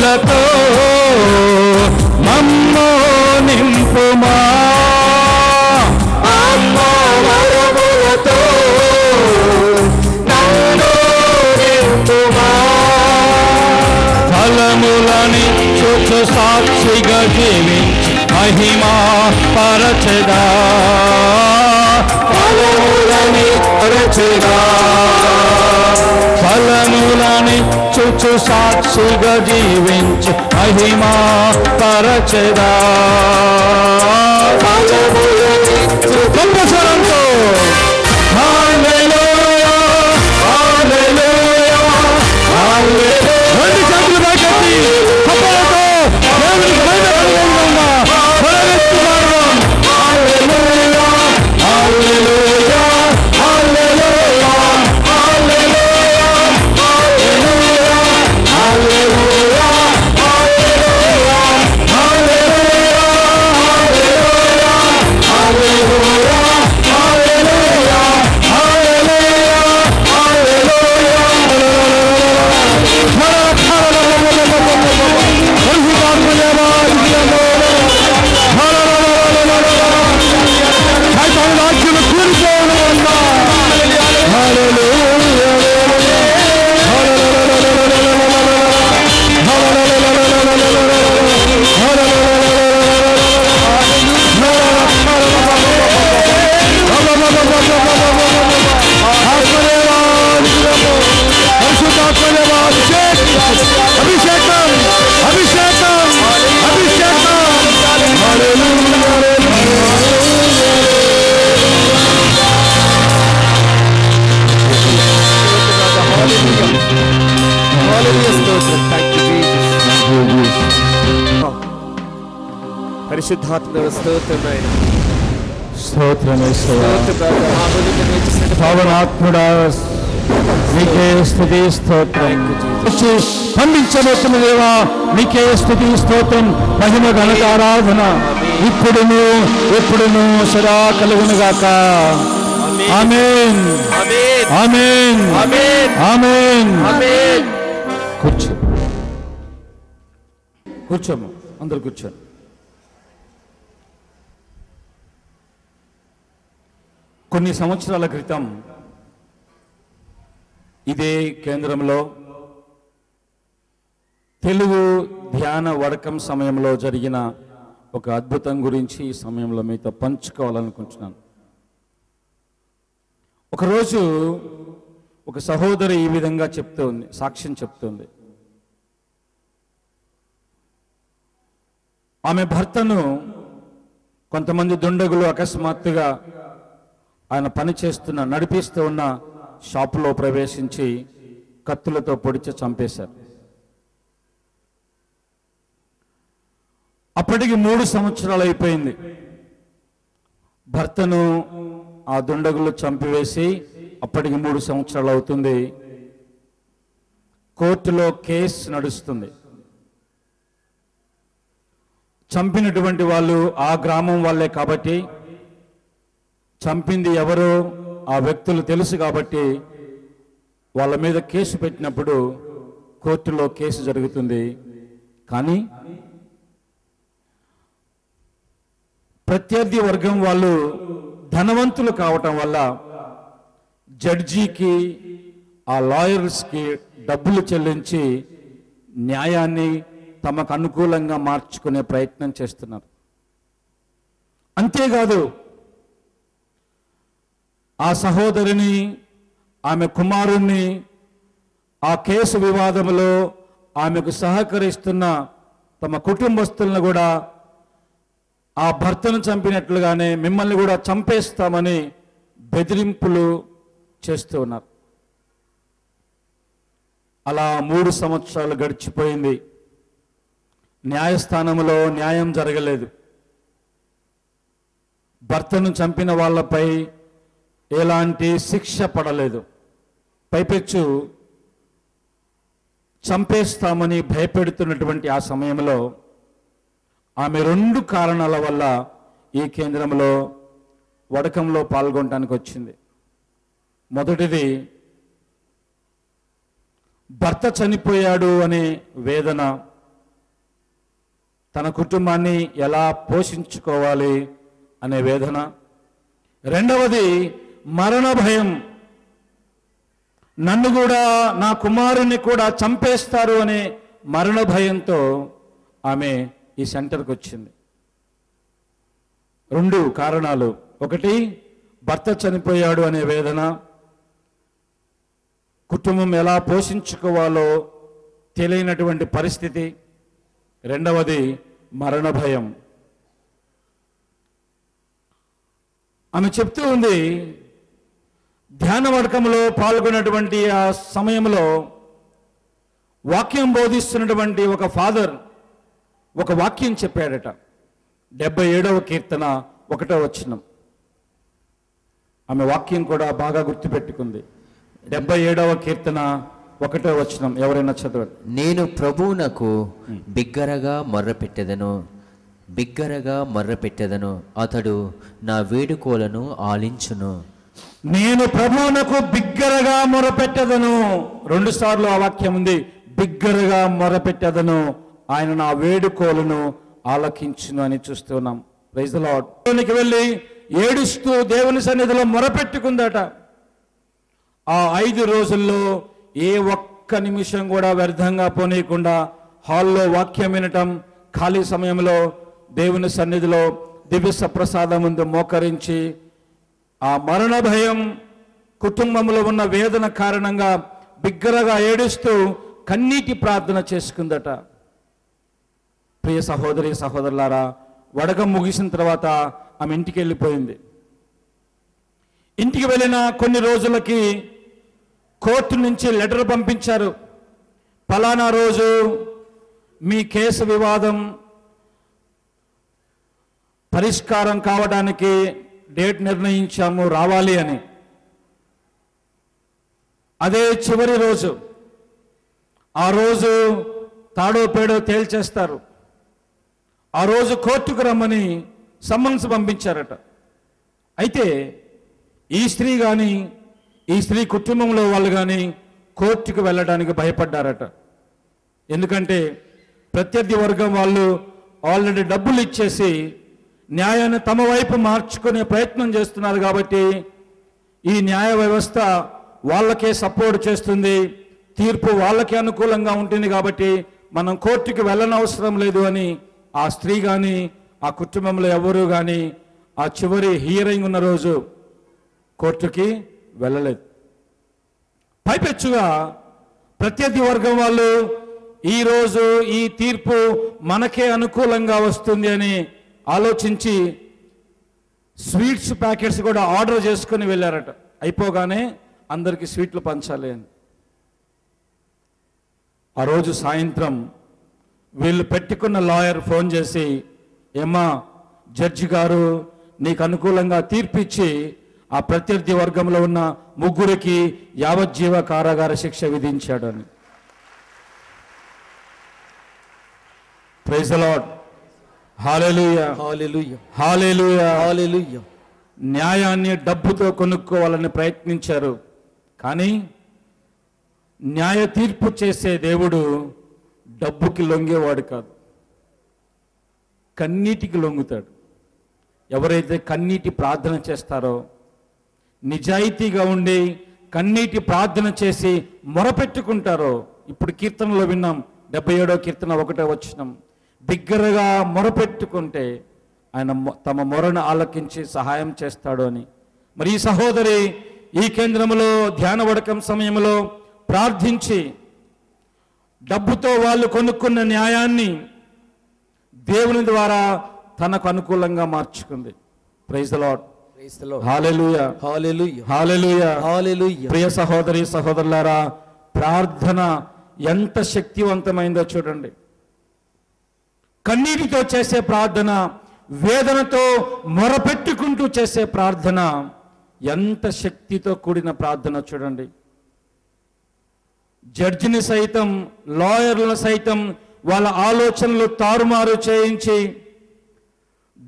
వరములతో మమ్ము నింపుమా, అమ్మో వరములతో నన్ను నింపుమా. ఫలములని చుచు సాక్షిగా జీవించి మహిమా పరచెదా, ఫలములని పరచెదా. ఫలములని చుచు సాక్షిగా జీవించి మహిమా పరచెదా. ఫలములని గొప్ప స్వరంతో హల్లెలూయా హల్లెలూయా హల్లెలూయా. రెండు చేతులు పైకెత్తి కప్పలతో దేవునికి మహిమ కలుగునుగాక. స్వరమెత్తుదాం. హల్లెలూయా hallelujah hallelujah hallelujah hallelujah hallelujah hallelujah hallelujah hallelujah hallelujah hallelujah హల్లెలూయా. అభిషేకం అభిషేకం అభిషేకం. పరిశుద్ధాత్మ స్తోత్రమైన స్తోత్రమేశ్వర పవనాత్ముడా నీకే స్తుతి స్తోత్రం. స్పందించబోతున్న దేవా నీకే స్తుతి స్తోత్రం మహిమ ఘనత ఆరాధన ఇప్పుడును ఎప్పుడును సదా కలుగునుగాక. ఆమేన్ ఆమేన్ ఆమేన్ ఆమేన్. కూర్చో కూర్చోము అందరు కూర్చోండి. కొన్ని సంవత్సరాల క్రితం ఇదే కేంద్రంలో తెలుగు ధ్యాన వడకం సమయంలో జరిగిన ఒక అద్భుతం గురించి ఈ సమయంలో మీతో పంచుకోవాలనుకుంటున్నాను. ఒకరోజు ఒక సహోదరి ఈ విధంగా చెప్తోంది, సాక్ష్యం చెప్తోంది. ఆమె భర్తను కొంతమంది దుండగులు అకస్మాత్తుగా ఆయన పని చేస్తున్న నడిపిస్తూ ఉన్న షాపులో ప్రవేశించి కత్తులతో పొడిచి చంపేశారు. అప్పటికి 3 సంవత్సరాలు అయిపోయింది. భర్తను ఆ దుండగులు చంపివేసి అప్పటికి 3 సంవత్సరాలు అవుతుంది. కోర్టులో కేసు నడుస్తుంది. చంపినటువంటి వాళ్ళు ఆ గ్రామం వాళ్ళే కాబట్టి, చంపింది ఎవరో ఆ వ్యక్తులు తెలుసు కాబట్టి వాళ్ళ మీద కేసు పెట్టినప్పుడు కోర్టులో కేసు జరుగుతుంది. కానీ ప్రత్యర్థి వర్గం వాళ్ళు ధనవంతులు కావటం వల్ల జడ్జికి ఆ లాయర్స్కి డబ్బులు చెల్లించి న్యాయాన్ని తమకు అనుకూలంగా మార్చుకునే ప్రయత్నం చేస్తున్నారు. అంతేకాదు ఆ సహోదరిని ఆమె కుమారుణ్ణి ఆ కేసు వివాదంలో ఆమెకు సహకరిస్తున్న తమ కుటుంబస్తులను కూడా ఆ భర్తను చంపినట్లుగానే మిమ్మల్ని కూడా చంపేస్తామని బెదిరింపులు చేస్తూ ఉన్నారు. అలా 3 సంవత్సరాలు గడిచిపోయింది. న్యాయస్థానంలో న్యాయం జరగలేదు. భర్తను చంపిన వాళ్ళపై ఎలాంటి శిక్ష పడలేదు. పైపెచ్చు చంపేస్తామని భయపెడుతున్నటువంటి ఆ సమయంలో ఆమె 2 కారణాల వల్ల ఈ కేంద్రంలో వడకంలో పాల్గొనడానికి వచ్చింది. మొదటిది, భర్త చనిపోయాడు అనే వేదన తన కుటుంబాన్ని ఎలా పోషించుకోవాలి అనే వేదన. రెండవది మరణ భయం. నన్ను కూడా నా కుమారుని కూడా చంపేస్తారు అనే మరణ భయంతో ఆమె ఈ సెంటర్కి వచ్చింది. 2 కారణాలు. ఒకటి, భర్త చనిపోయాడు అనే వేదన, కుటుంబం ఎలా పోషించుకోవాలో తెలియనటువంటి పరిస్థితి. రెండవది మరణ భయం. ఆమె చెప్తూ ఉంది, ధ్యాన వర్గంలో పాల్గొన్నటువంటి ఆ సమయంలో వాక్యం బోధిస్తున్నటువంటి ఒక ఫాదర్ ఒక వాక్యం చెప్పాడట. 77వ కీర్తన 1వ వచనం. ఆమె వాక్యం కూడా బాగా గుర్తుపెట్టుకుంది. 77వ కీర్తన 1వ వచనం ఎవరైనా చదవండి. నేను ప్రభువునకు బిగ్గరగా మొర్రపెట్టెదను, అతడు నా వేడుకోలను ఆలించును. నేను ప్రభువునకు బిగ్గరగా మొరపెట్టెదను. 2 సార్లు ఆ వాక్యం ఉంది. బిగ్గరగా మొరపెట్టెదను, ఆయన నా వేడుకోలను ఆలకించును అని చూస్తున్నాం. Praise the Lord. దేవునికి వెళ్ళి ఏడుస్తూ దేవుని సన్నిధిలో మొరపెట్టుకుందట. ఆ 5 రోజుల్లో ఏ ఒక్క నిమిషం కూడా వ్యర్థంగా పోనీయకుండా హాల్లో వాక్యం వినటం, ఖాళీ సమయంలో దేవుని సన్నిధిలో దివ్య సప్రసాదం ముందు మోకరించి ఆ మరణ భయం, కుటుంబంలో ఉన్న వేదన కారణంగా బిగ్గరగా ఏడుస్తూ కన్నీటి ప్రార్థన చేసుకుందట. ప్రియ సహోదరి సహోదరులారా, వడగం ముగిసిన తర్వాత ఆమె ఇంటికి వెళ్ళిపోయింది. ఇంటికి వెళ్ళిన కొన్ని రోజులకి కోర్టు నుంచి లెటర్ పంపించారు. ఫలానా రోజు మీ కేసు వివాదం పరిష్కారం కావడానికి డేట్ నిర్ణయించాము, రావాలి అని. అదే చివరి రోజు. ఆ రోజు తాడో పేడో తేల్చేస్తారు. ఆ రోజు కోర్టుకు రమ్మని సమ్మన్స్ పంపించారట. అయితే ఈ స్త్రీ కానీ, ఈ స్త్రీ కుటుంబంలో వాళ్ళు కానీ కోర్టుకు వెళ్ళడానికి భయపడ్డారట. ఎందుకంటే ప్రత్యర్థి వర్గం వాళ్ళు ఆల్రెడీ డబ్బులు ఇచ్చేసి న్యాయాన్ని తమ వైపు మార్చుకునే ప్రయత్నం చేస్తున్నారు. కాబట్టి ఈ న్యాయ వ్యవస్థ వాళ్ళకే సపోర్ట్ చేస్తుంది, తీర్పు వాళ్ళకే అనుకూలంగా ఉంటుంది. కాబట్టి మనం కోర్టుకి వెళ్ళనవసరం లేదు అని ఆ స్త్రీ కానీ, ఆ కుటుంబంలో ఎవరు కానీ ఆ చివరి హియరింగ్ ఉన్న రోజు కోర్టుకి వెళ్ళలేదు. పైపెచ్చుగా ప్రత్యర్థి వర్గం వాళ్ళు ఈరోజు ఈ తీర్పు మనకే అనుకూలంగా వస్తుంది అని ఆలోచించి స్వీట్స్ ప్యాకెట్స్ కూడా ఆర్డర్ చేసుకుని వెళ్ళారట. అయిపోగానే అందరికీ స్వీట్లు పంచాలి అని. ఆ రోజు సాయంత్రం వీళ్ళు పెట్టుకున్న లాయర్ ఫోన్ చేసి, ఏమ్మా జడ్జి గారు నీకు అనుకూలంగా తీర్పిచ్చి ఆ ప్రత్యర్థి వర్గంలో ఉన్న 3 యావజ్జీవ కారాగార శిక్ష విధించాడు అని. Praise the lord. Hallelujah, hallelujah, hallelujah, hallelujah. న్యాయాన్ని డబ్బుతో కొనుక్కోవాలని ప్రయత్నించారు. కానీ న్యాయ తీర్పు చేసే దేవుడు డబ్బుకి లొంగేవాడు కాదు, కన్నీటికి లొంగుతాడు. ఎవరైతే కన్నీటి ప్రార్థన చేస్తారో, నిజాయితీగా ఉండి కన్నీటి ప్రార్థన చేసి మొరపెట్టుకుంటారో, ఇప్పుడు కీర్తనలో విన్నాం 77వ కీర్తన 1వ వచనం, బిగ్గరగా మొరపెట్టుకుంటే ఆయన తమ మొరను ఆలకించి సహాయం చేస్తాడు అని. మరి ఈ సహోదరి ఈ కేంద్రంలో ధ్యాన వడకం సమయంలో ప్రార్థించి డబ్బుతో వాళ్ళు కొనుక్కున్న న్యాయాన్ని దేవుని ద్వారా తనకు అనుకూలంగా మార్చుకుంది. Praise the lord. Hallelujah, hallelujah, hallelujah, hallelujah. ప్రియ సహోదరి సహోదరులారా, ప్రార్థన ఎంత శక్తివంతమైందో చూడండి. కన్నీటితో చేసే ప్రార్థన, వేదనతో మొరపెట్టుకుంటూ చేసే ప్రార్థన ఎంత శక్తితో కూడిన ప్రార్థన చూడండి. జడ్జిని సైతం, లాయర్లను సైతం వాళ్ళ ఆలోచనలు తారుమారు చేయించి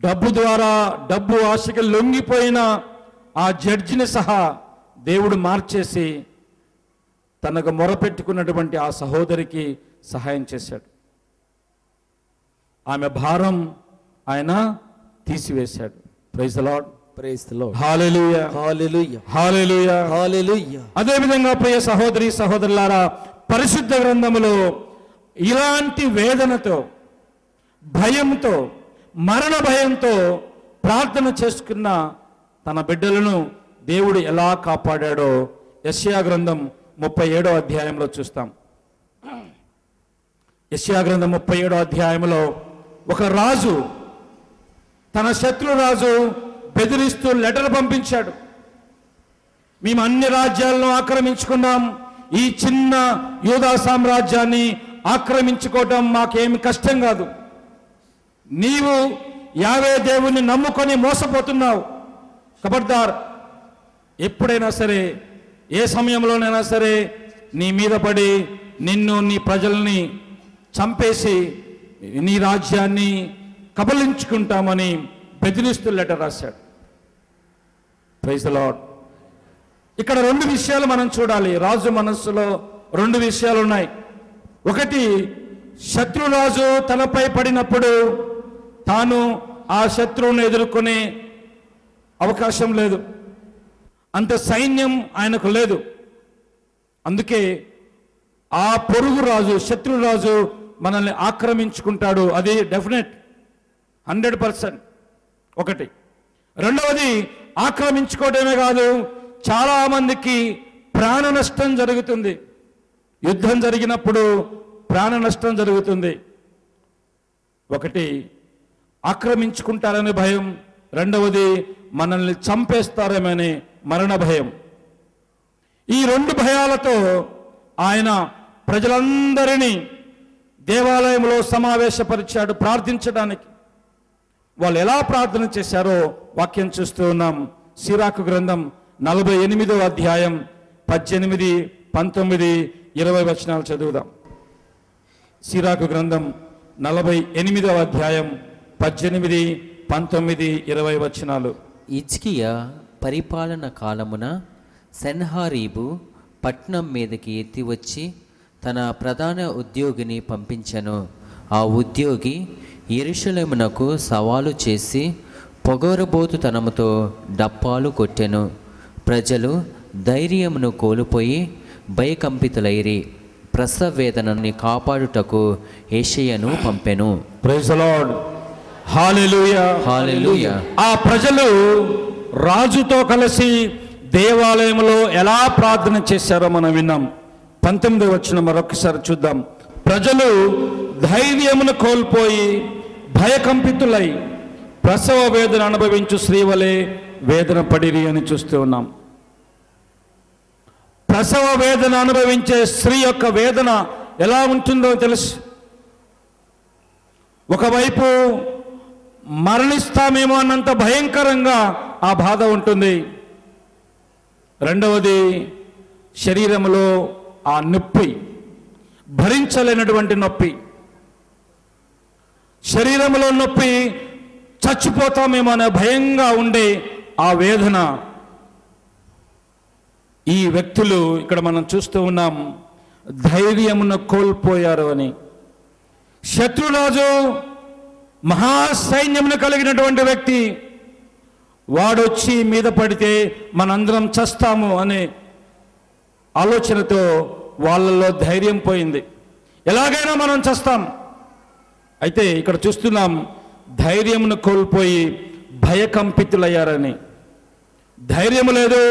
డబ్బు ద్వారా, డబ్బు ఆశకి లొంగిపోయిన ఆ జడ్జిని సహా దేవుడు మార్చేసి తనకు మొరపెట్టుకున్నటువంటి ఆ సహోదరికి సహాయం చేశాడు. ఆమె భారం ఆయన తీసివేశాడు. Praise the lord. Praise the lord. Hallelujah, hallelujah, hallelujah, hallelujah. అదేవిధంగా ప్రియ సహోదరి సహోదరులారా, పరిశుద్ధ గ్రంథములో ఇలాంటి వేదనతో, భయంతో, మరణ భయంతో ప్రార్థన చేసుకున్న తన బిడ్డలను దేవుడు ఎలా కాపాడాడో యెషయా గ్రంథం 37వ అధ్యాయంలో చూస్తాం. యెషయా గ్రంథం 37వ అధ్యాయంలో ఒక రాజు తన శత్రు రాజు బెదిరిస్తూ లెటర్ పంపించాడు. మేము అన్ని రాజ్యాలను ఆక్రమించుకున్నాం, ఈ చిన్న యూదా సామ్రాజ్యాన్ని ఆక్రమించుకోవటం మాకేమి కష్టం కాదు. నీవు యావే దేవుణ్ణి నమ్ముకొని మోసపోతున్నావు. ఖబర్దార్, ఎప్పుడైనా సరే, ఏ సమయంలోనైనా సరే నీ మీద పడి నిన్ను, నీ ప్రజల్ని చంపేసి నీ రాజ్యాన్ని కబలించుకుంటామని బెదిరిస్తూ లెటర్ రాశాడు. Praise the Lord. ఇక్కడ రెండు విషయాలు మనం చూడాలి. రాజు మనస్సులో రెండు విషయాలు ఉన్నాయి. ఒకటి, శత్రురాజు తనపై పడినప్పుడు తాను ఆ శత్రువును ఎదుర్కొనే అవకాశం లేదు, అంత సైన్యం ఆయనకు లేదు. అందుకే ఆ పొరుగు రాజు, శత్రురాజు మనల్ని ఆక్రమించుకుంటాడు, అది డెఫినెట్, 100%. ఒకటి. రెండవది, ఆక్రమించుకోవడమే కాదు, చాలా మందికి ప్రాణ నష్టం జరుగుతుంది. యుద్ధం జరిగినప్పుడు ప్రాణ నష్టం జరుగుతుంది. ఒకటి, ఆక్రమించుకుంటారనే భయం. రెండవది, మనల్ని చంపేస్తారేమనే మరణ భయం. ఈ రెండు భయాలతో ఆయన ప్రజలందరినీ దేవాలయంలో సమావేశపరిచాడు ప్రార్థించడానికి. వాళ్ళు ఎలా ప్రార్థన చేశారో వాక్యం చూస్తూ ఉన్నాం. సిరాకు గ్రంథం 48వ అధ్యాయం 18, 19, 20 వచనాలు చదువుదాం. సిరాకు గ్రంథం 48వ అధ్యాయం 18, 19, 20 వచనాలు. హిజ్కియా పరిపాలన కాలమున సెన్హారీబు పట్నం మీదకి ఎత్తి వచ్చి తన ప్రధాన ఉద్యోగిని పంపించెను. ఆ ఉద్యోగి యెరూషలేమునకు సవాలు చేసి పొగరబోతుతనముతో డప్పాలు కొట్టెను. ప్రజలు ధైర్యమును కోల్పోయి భయకంపితులైరి. ప్రసవ వేదనని కాపాడుటకు యెషయాను పంపెను. Praise the lord. Hallelujah, hallelujah. ఆ ప్రజలు రాజుతో కలిసి దేవాలయంలో ఎలా ప్రార్థన చేశారో మనం విన్నాం. 19వ వచనం మరొకసారి చూద్దాం. ప్రజలు ధైర్యమును కోల్పోయి భయకంపితులై ప్రసవ వేదన అనుభవించు స్త్రీ వలె వేదన పడిరి అని చూస్తూ ఉన్నాం. ప్రసవ వేదన అనుభవించే స్త్రీ యొక్క వేదన ఎలా ఉంటుందో తెలుసు. ఒకవైపు మరణిస్తామేమో అన్నంత భయంకరంగా ఆ బాధ ఉంటుంది. రెండవది, శరీరంలో ఆ నొప్పి, భరించలేనటువంటి నొప్పి, శరీరంలో నొప్పి, చచ్చిపోతామేమో అనే భయంగా ఉండే ఆ వేదన. ఈ వ్యక్తులు ఇక్కడ మనం చూస్తూ ఉన్నాం, ధైర్యమును కోల్పోయారు అని. శత్రురాజు మహాసైన్యమును కలిగినటువంటి వ్యక్తి, వాడొచ్చి మీద పడితే మనందరం చస్తాము అనే ఆలోచనతో వాళ్ళలో ధైర్యం పోయింది. ఎలాగైనా మనం చస్తాం. అయితే ఇక్కడ చూస్తున్నాం, ధైర్యమును కోల్పోయి భయకంపితులయ్యారని. ధైర్యం లేదు,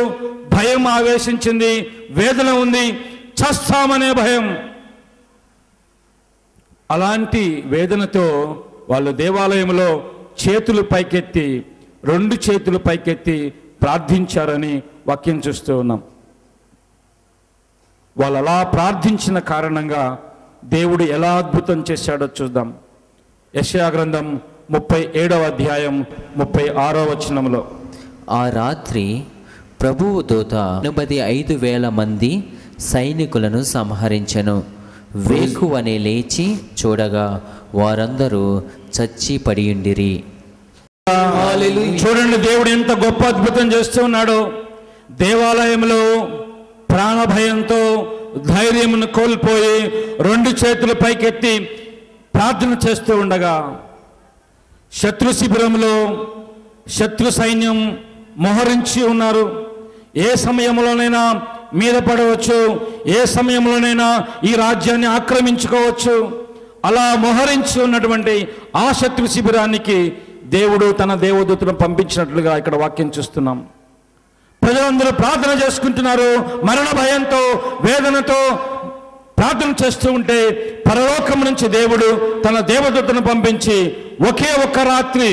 భయం ఆవేశించింది, వేదన ఉంది, చస్తామనే భయం. అలాంటి వేదనతో వాళ్ళు దేవాలయంలో చేతులు పైకెత్తి, 2 చేతులు పైకెత్తి ప్రార్థించారని వాక్యం చూస్తూ ఉన్నాం. వాళ్ళు అలా ప్రార్థించిన కారణంగా దేవుడు ఎలా అద్భుతం చేశాడో చూద్దాం. యెషయా గ్రంథం 37వ అధ్యాయం 36వ వచనంలో, ఆ రాత్రి ప్రభువు దూత 85,000 మంది సైనికులను సంహరించెను. వేకువనే లేచి చూడగా వారందరూ చచ్చి పడియుండిరి. చూడండి, దేవుడు ఎంత గొప్ప అద్భుతం చేస్తూ ఉన్నాడో. దేవాలయంలో ప్రాణభయంతో ధైర్యమును కోల్పోయి 2 చేతులు పైకెత్తి ప్రార్థన చేస్తూ ఉండగా శత్రు శిబిరంలో శత్రు సైన్యం మోహరించి ఉన్నారు. ఏ సమయంలోనైనా మీద పడవచ్చు, ఏ సమయంలోనైనా ఈ రాజ్యాన్ని ఆక్రమించుకోవచ్చు. అలా మోహరించి ఉన్నటువంటి ఆ శత్రు శిబిరానికి దేవుడు తన దేవదూతను పంపించినట్లుగా ఇక్కడ వాక్యం చూస్తున్నాం. ప్రజలందరూ ప్రార్థన చేసుకుంటున్నారు. మరణ భయంతో, వేదనతో ప్రార్థన చేస్తూ ఉంటే పరలోకం నుంచి దేవుడు తన దేవదూతను పంపించి ఒకే ఒక్క రాత్రి,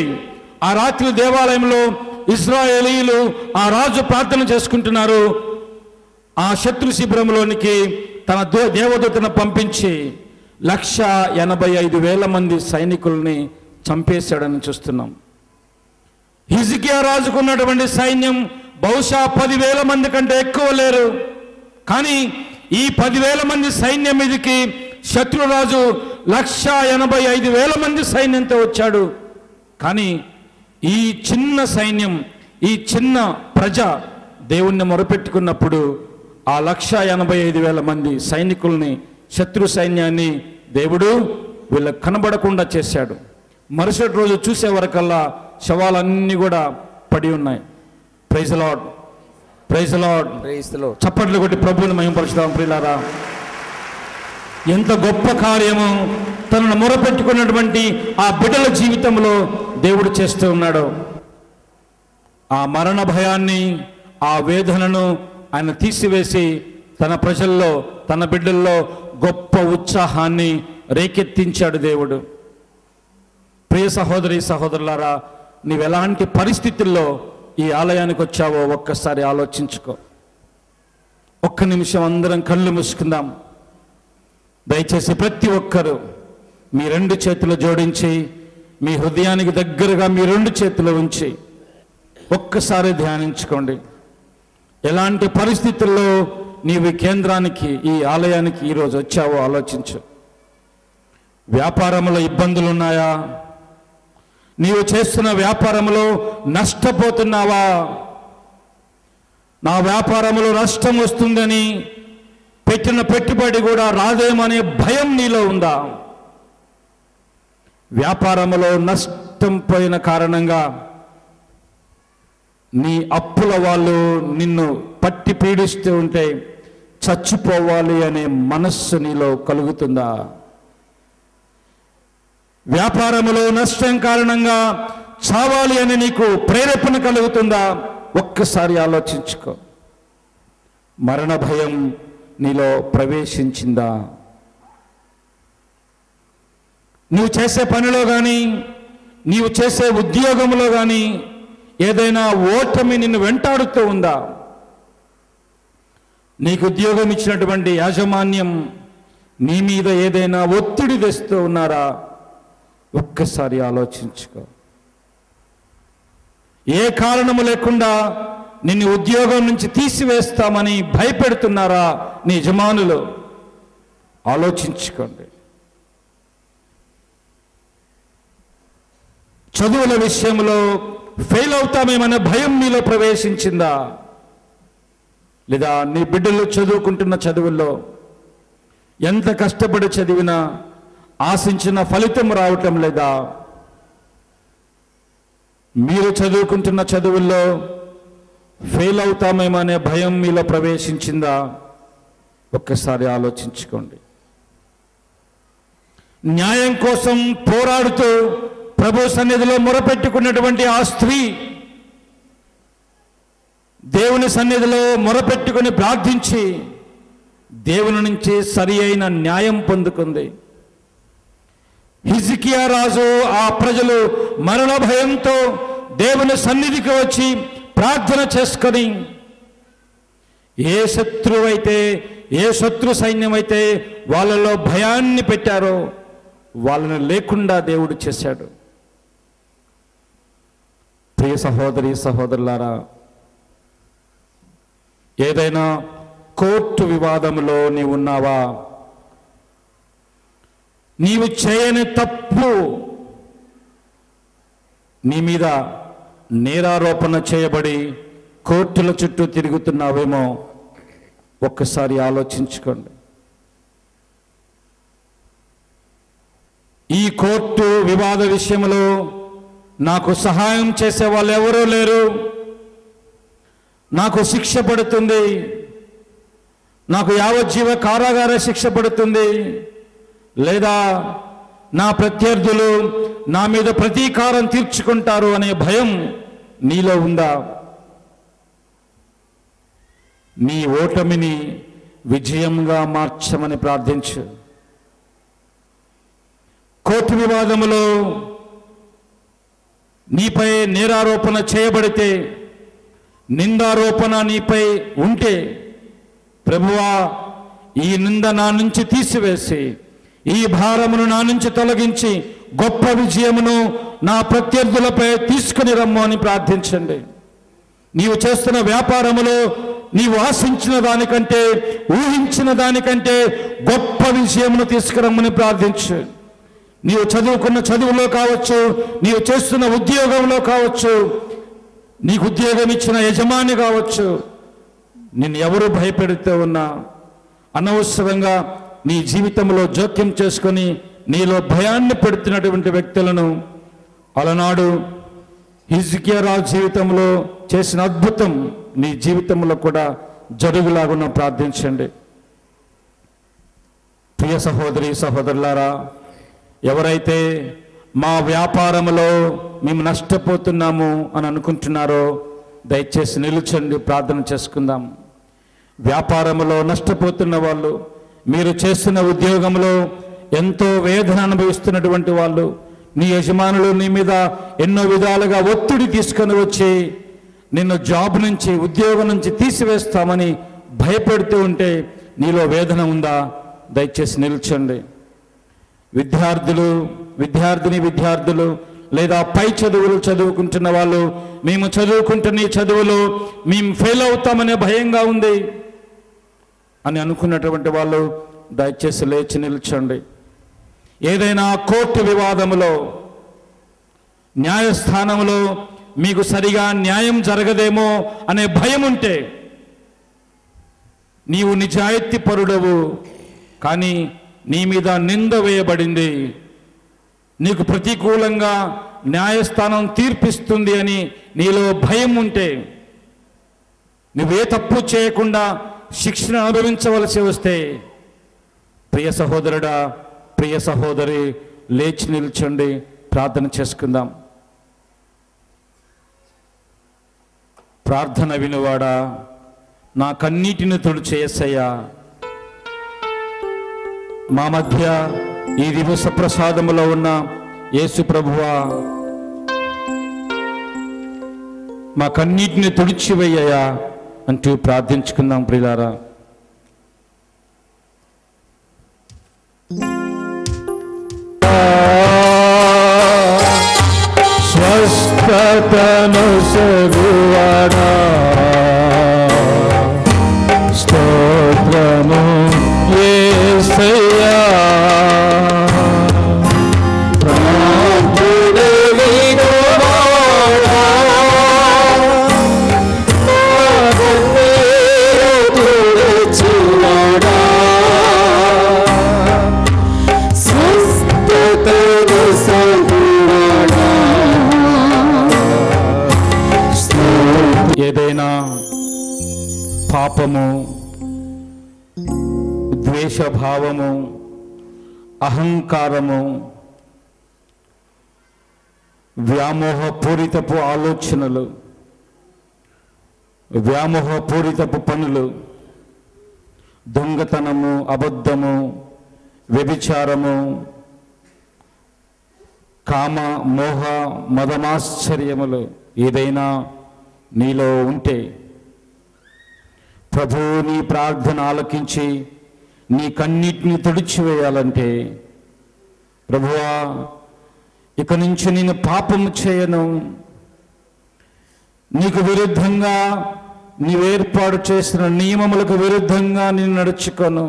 ఆ రాత్రి దేవాలయంలో ఇశ్రాయేలీయులు ఆ రాజు ప్రార్థన చేసుకుంటున్నారు. ఆ శత్రు శిబిరంలోనికి తన దేవదూతను పంపించి 185,000 మంది సైనికుల్ని చంపేశాడని చూస్తున్నాం. హిజ్కియా రాజుకున్నటువంటి సైన్యం బహుశా 10,000 మంది కంటే ఎక్కువ లేరు. కానీ ఈ 10,000 మంది సైన్యం మీదకి శత్రురాజు 185,000 మంది సైన్యంతో వచ్చాడు. కానీ ఈ చిన్న సైన్యం, ఈ చిన్న ప్రజ దేవుణ్ణి మొరపెట్టుకున్నప్పుడు ఆ 185,000 మంది సైనికుల్ని, శత్రు సైన్యాన్ని దేవుడు వీళ్ళకు కనబడకుండా చేశాడు. మరుసటి రోజు చూసే వరకల్లా శవాలన్నీ కూడా పడి ఉన్నాయి. Praise Lord, praise Lord. చప్పట్లు కొట్టి ప్రభువుని మహిమపరుచుదాం ప్రియులారా. ఎంత గొప్ప కార్యము తనను మొరపెట్టుకున్నటువంటి ఆ బిడ్డల జీవితంలో దేవుడు చేస్తూ ఉన్నాడు. ఆ మరణ భయాన్ని, ఆ వేదనను ఆయన తీసివేసి తన ప్రజల్లో, తన బిడ్డల్లో గొప్ప ఉత్సాహాన్ని రేకెత్తించాడు దేవుడు. ప్రియ సహోదరి సహోదరులారా, నీవెలాంటి పరిస్థితుల్లో ఈ ఆలయానికి వచ్చావో ఒక్కసారి ఆలోచించుకో. ఒక్క నిమిషం అందరం కళ్ళు మూసుకుందాం. దయచేసి ప్రతి ఒక్కరూ మీ 2 చేతులు జోడించి, మీ హృదయానికి దగ్గరగా మీ 2 చేతులు ఉంచి ఒక్కసారి ధ్యానించుకోండి. ఎలాంటి పరిస్థితుల్లో నీవు ఈ కేంద్రానికి, ఈ ఆలయానికి ఈరోజు వచ్చావో ఆలోచించు. వ్యాపారంలో ఇబ్బందులు ఉన్నాయా? నీవు చేస్తున్న వ్యాపారంలో నష్టపోతున్నావా? నా వ్యాపారంలో నష్టం వస్తుందని పెట్టిన పెట్టుబడి కూడా రాదేమనే భయం నీలో ఉందా? వ్యాపారంలో నష్టం పోయిన కారణంగా నీ అప్పుల వాళ్ళు నిన్ను పట్టి పీడిస్తూ ఉంటే చచ్చిపోవాలి అనే మనస్సు నీలో కలుగుతుందా? వ్యాపారములో నష్టం కారణంగా చావాలి అని నీకు ప్రేరేపణ కలుగుతుందా? ఒక్కసారి ఆలోచించుకో. మరణ భయం నీలో ప్రవేశించిందా? నువ్వు చేసే పనిలో కానీ, నీవు చేసే ఉద్యోగంలో కానీ ఏదైనా ఓటమి నిన్ను వెంటాడుతూ ఉందా? నీకు ఉద్యోగం ఇచ్చినటువంటి యాజమాన్యం నీ మీద ఏదైనా ఒత్తిడి తెస్తూ ఉన్నారా? ఒక్కసారి ఆలోచించుకో. ఏ కారణము లేకుండా నిన్ను ఉద్యోగం నుంచి తీసివేస్తామని భయపెడుతున్నారా నీ యజమానులు? ఆలోచించుకోండి. చదువుల విషయంలో ఫెయిల్ అవుతామేమనే భయం మీలో ప్రవేశించిందా? లేదా నీ బిడ్డలు చదువుకుంటున్న చదువుల్లో ఎంత కష్టపడి చదివినా ఆశించిన ఫలితం రావటం లేదా? మీరు చదువుకుంటున్న చదువుల్లో ఫెయిల్ అవుతామేమనే భయం మీలో ప్రవేశించిందా? ఒక్కసారి ఆలోచించుకోండి. న్యాయం కోసం పోరాడుతూ ప్రభు సన్నిధిలో మొరపెట్టుకున్నటువంటి ఆ స్త్రీ దేవుని సన్నిధిలో మొరపెట్టుకుని ప్రార్థించి దేవుని నుంచి సరి అయిన న్యాయం పొందుకుంది. హిజ్కియా రాజు, ఆ ప్రజలు మరణ భయంతో దేవుని సన్నిధికి వచ్చి ప్రార్థన చేసుకొని ఏ శత్రువైతే, ఏ శత్రు సైన్యమైతే వాళ్ళలో భయాన్ని పెట్టారో వాళ్ళని లేకుండా దేవుడు చేశాడు. ప్రియ సహోదరి సహోదరులారా, ఏదైనా కోర్టు వివాదంలో నీవు ఉన్నావా? నీవు చేయని తప్పు నీ మీద నేరారోపణ చేయబడి కోర్టుల చుట్టూ తిరుగుతున్నావేమో ఒక్కసారి ఆలోచించుకోండి. ఈ కోర్టు వివాద విషయంలో నాకు సహాయం చేసే వాళ్ళు ఎవరూ లేరు, నాకు శిక్ష పడుతుంది, నాకు యావజ్జీవ కారాగార శిక్ష పడుతుంది, లేదా నా ప్రత్యర్థులు నా మీద ప్రతీకారం తీర్చుకుంటారు అనే భయం నీలో ఉందా? నీ ఓటమిని విజయంగా మార్చమని ప్రార్థించు. కోర్టు వివాదములో నీపై నేరారోపణ చేయబడితే, నిందారోపణ నీపై ఉంటే, ప్రభువా ఈ నింద నా నుంచి తీసివేసి, ఈ భారమును నా నుంచి తొలగించి గొప్ప విజయమును నా ప్రత్యర్థులపై తీసుకుని రమ్ము అని ప్రార్థించండి. నీవు చేస్తున్న వ్యాపారములో నీవు ఆశించిన దానికంటే, ఊహించిన దానికంటే గొప్ప విజయమును తీసుకురమ్మని ప్రార్థించు. నీవు చదువుకున్న చదువులో కావచ్చు, నీవు చేస్తున్న ఉద్యోగంలో కావచ్చు, నీకు ఉద్యోగం ఇచ్చిన యజమాని కావచ్చు, నిన్ను ఎవరు భయపెడుతూ ఉన్నా అనవసరంగా నీ జీవితంలో జోక్యం చేసుకొని నీలో భయాన్ని పెడుతున్నటువంటి వ్యక్తులను, అలనాడు హిజ్కియా రాజు జీవితంలో చేసిన అద్భుతం నీ జీవితంలో కూడా జరుగులాగున్న ప్రార్థించండి. ప్రియ సహోదరి సహోదరులారా, ఎవరైతే మా వ్యాపారంలో మేము నష్టపోతున్నాము అని అనుకుంటున్నారో దయచేసి నిలుచండి, ప్రార్థన చేసుకుందాం. వ్యాపారంలో నష్టపోతున్న వాళ్ళు, మీరు చేస్తున్న ఉద్యోగంలో ఎంతో వేదన అనుభవిస్తున్నటువంటి వాళ్ళు, నీ యజమానులు నీ మీద ఎన్నో విధాలుగా ఒత్తిడి తీసుకొని వచ్చి నిన్ను జాబ్ నుంచి, ఉద్యోగం నుంచి తీసివేస్తామని భయపెడుతూ ఉంటే నీలో వేదన ఉందా? దయచేసి నిల్చండి. విద్యార్థులు లేదా పై చదువులు చదువుకుంటున్న వాళ్ళు, మేము చదువుకుంటున్న ఈ చదువులో మేము ఫెయిల్ అవుతామనే భయంగా ఉంది అని అనుకున్నటువంటి వాళ్ళు దయచేసి లేచి నిల్చండి. ఏదైనా కోర్టు వివాదములో, న్యాయస్థానంలో మీకు సరిగా న్యాయం జరగదేమో అనే భయం ఉంటే, నీవు నిజాయితీ పరుడవు కానీ నీ మీద నింద వేయబడింది, నీకు ప్రతికూలంగా న్యాయస్థానం తీర్పిస్తుంది అని నీలో భయం ఉంటే, నువ్వే తప్పు చేయకుండా శిక్షను అనుభవించవలసి వస్తే, ప్రియ సహోదరుడా, ప్రియ సహోదరి, లేచి నిల్చండి, ప్రార్థన చేసుకుందాం. ప్రార్థన వినువాడా, నా కన్నీటిని తుడిచే యేసయ్యా, మా మధ్య ఈ దివస ప్రసాదములో ఉన్న యేసు ప్రభువా, మా కన్నీటిని తుడిచివేయ్యా అంటూ ప్రార్థించుకుందాం. ప్రియులారా, స్వస్థతను సగువాడా, స్తోత్రము యేసయ్యా, ప్రార్థన వినువాడా, తుడిచివాడా, స్వస్థతను సగువాడా. ఏదైనా పాపము, ద్వేషభావము, అహంకారము, వ్యామోహపూరితపు ఆలోచనలు, వ్యామోహపూరితపు పనులు, దొంగతనము, అబద్ధము, వ్యభిచారము, కామ మోహ మదమాశ్చర్యములు ఏదైనా నీలో ఉంటే, ప్రభువు నీ ప్రార్థన ఆలకించి నీ కన్నీటిని తుడిచివేయాలంటే, ప్రభువా ఇక నుంచి నేను పాపము చేయను, నీకు విరుద్ధంగా నీవు ఏర్పాటు చేసిన నియమములకు విరుద్ధంగా నేను నడుచుకోను,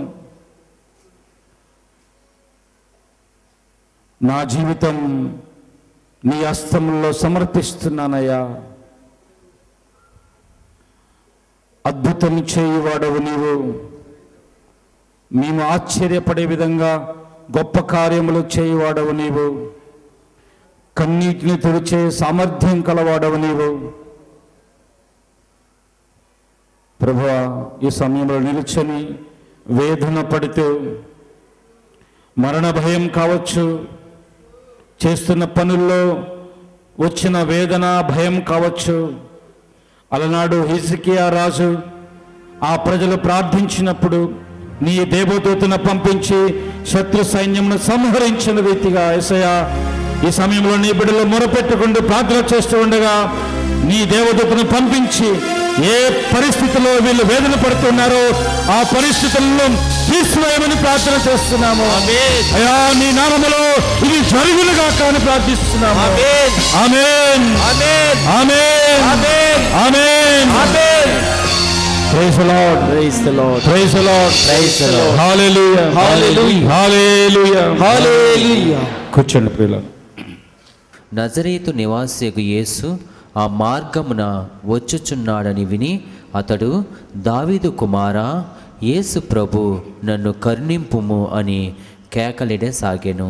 నా జీవితం నీ హస్తంలో సమర్పిస్తున్నానయ్యా, అద్భుతం చేయువాడవు నీవు, మేము ఆశ్చర్యపడే విధంగా గొప్ప కార్యములు చేయువాడవు నీవు, కన్నీటిని తుడిచే సామర్థ్యం కలవాడవు నీవు. ప్రభువా, ఈ సమయంలో నిలుచొని వేదన పడుతూ మరణ భయం కావచ్చు, చేస్తున్న పనుల్లో వచ్చిన వేదన భయం కావచ్చు. అలనాడు హిజ్కియా రాజు ఆ ప్రజలు ప్రార్థించినప్పుడు నీ దేవదూతను పంపించి శత్రు సైన్యమును సంహరించిన రీతిగా యేసయ్యా ఈ సమయంలో నీ బిడ్డలు మొరపెట్టుకుంటూ ప్రార్థన చేస్తూ ఉండగా నీ దేవదూతను పంపించి ఏ పరిస్థితిలో వీళ్ళు వేదన పడుతున్నారో ఆ పరిస్థితులను తీసివేయమని ప్రార్థన చేస్తున్నాము. అయ్యా, నీ నామములో ఇది జరుగునుగా కానీ ప్రార్థిస్తున్నాము. ఆమేన్, amen, amen, amen, amen. Praise the Lord, praise the Lord, praise the Lord, praise the Lord. Hallelujah, hallelujah, hallelujah, hallelujah. కూర్చోండి ప్రియులారా. నజరేతు నివాసియగు యేసు ఆ మార్గమున వచ్చుచున్నాడని విని అతడు, దావీదు కుమారా, యేసు ప్రభు, నన్ను కరుణింపుము అని కేకలిడసాగెను.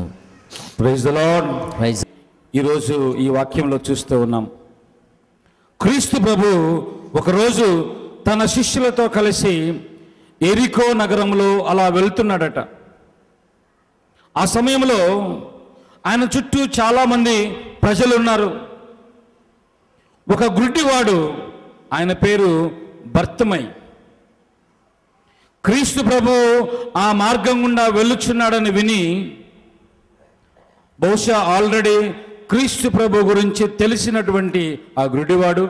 Praise the lord. ఈరోజు ఈ వాక్యంలో చూస్తూ ఉన్నాం, క్రీస్తు ప్రభు ఒకరోజు తన శిష్యులతో కలిసి ఎరికో నగరంలో అలా వెళ్తున్నాడట. ఆ సమయంలో ఆయన చుట్టూ చాలామంది ప్రజలు ఉన్నారు. ఒక గుడ్డివాడు, ఆయన పేరు బర్తిమై, క్రీస్తు ప్రభు ఆ మార్గం గుండా వెళ్ళుచున్నాడని విని, బహుశా ఆల్రెడీ క్రీస్తు ప్రభు గురించి తెలిసినటువంటి ఆ గుడ్డివాడు,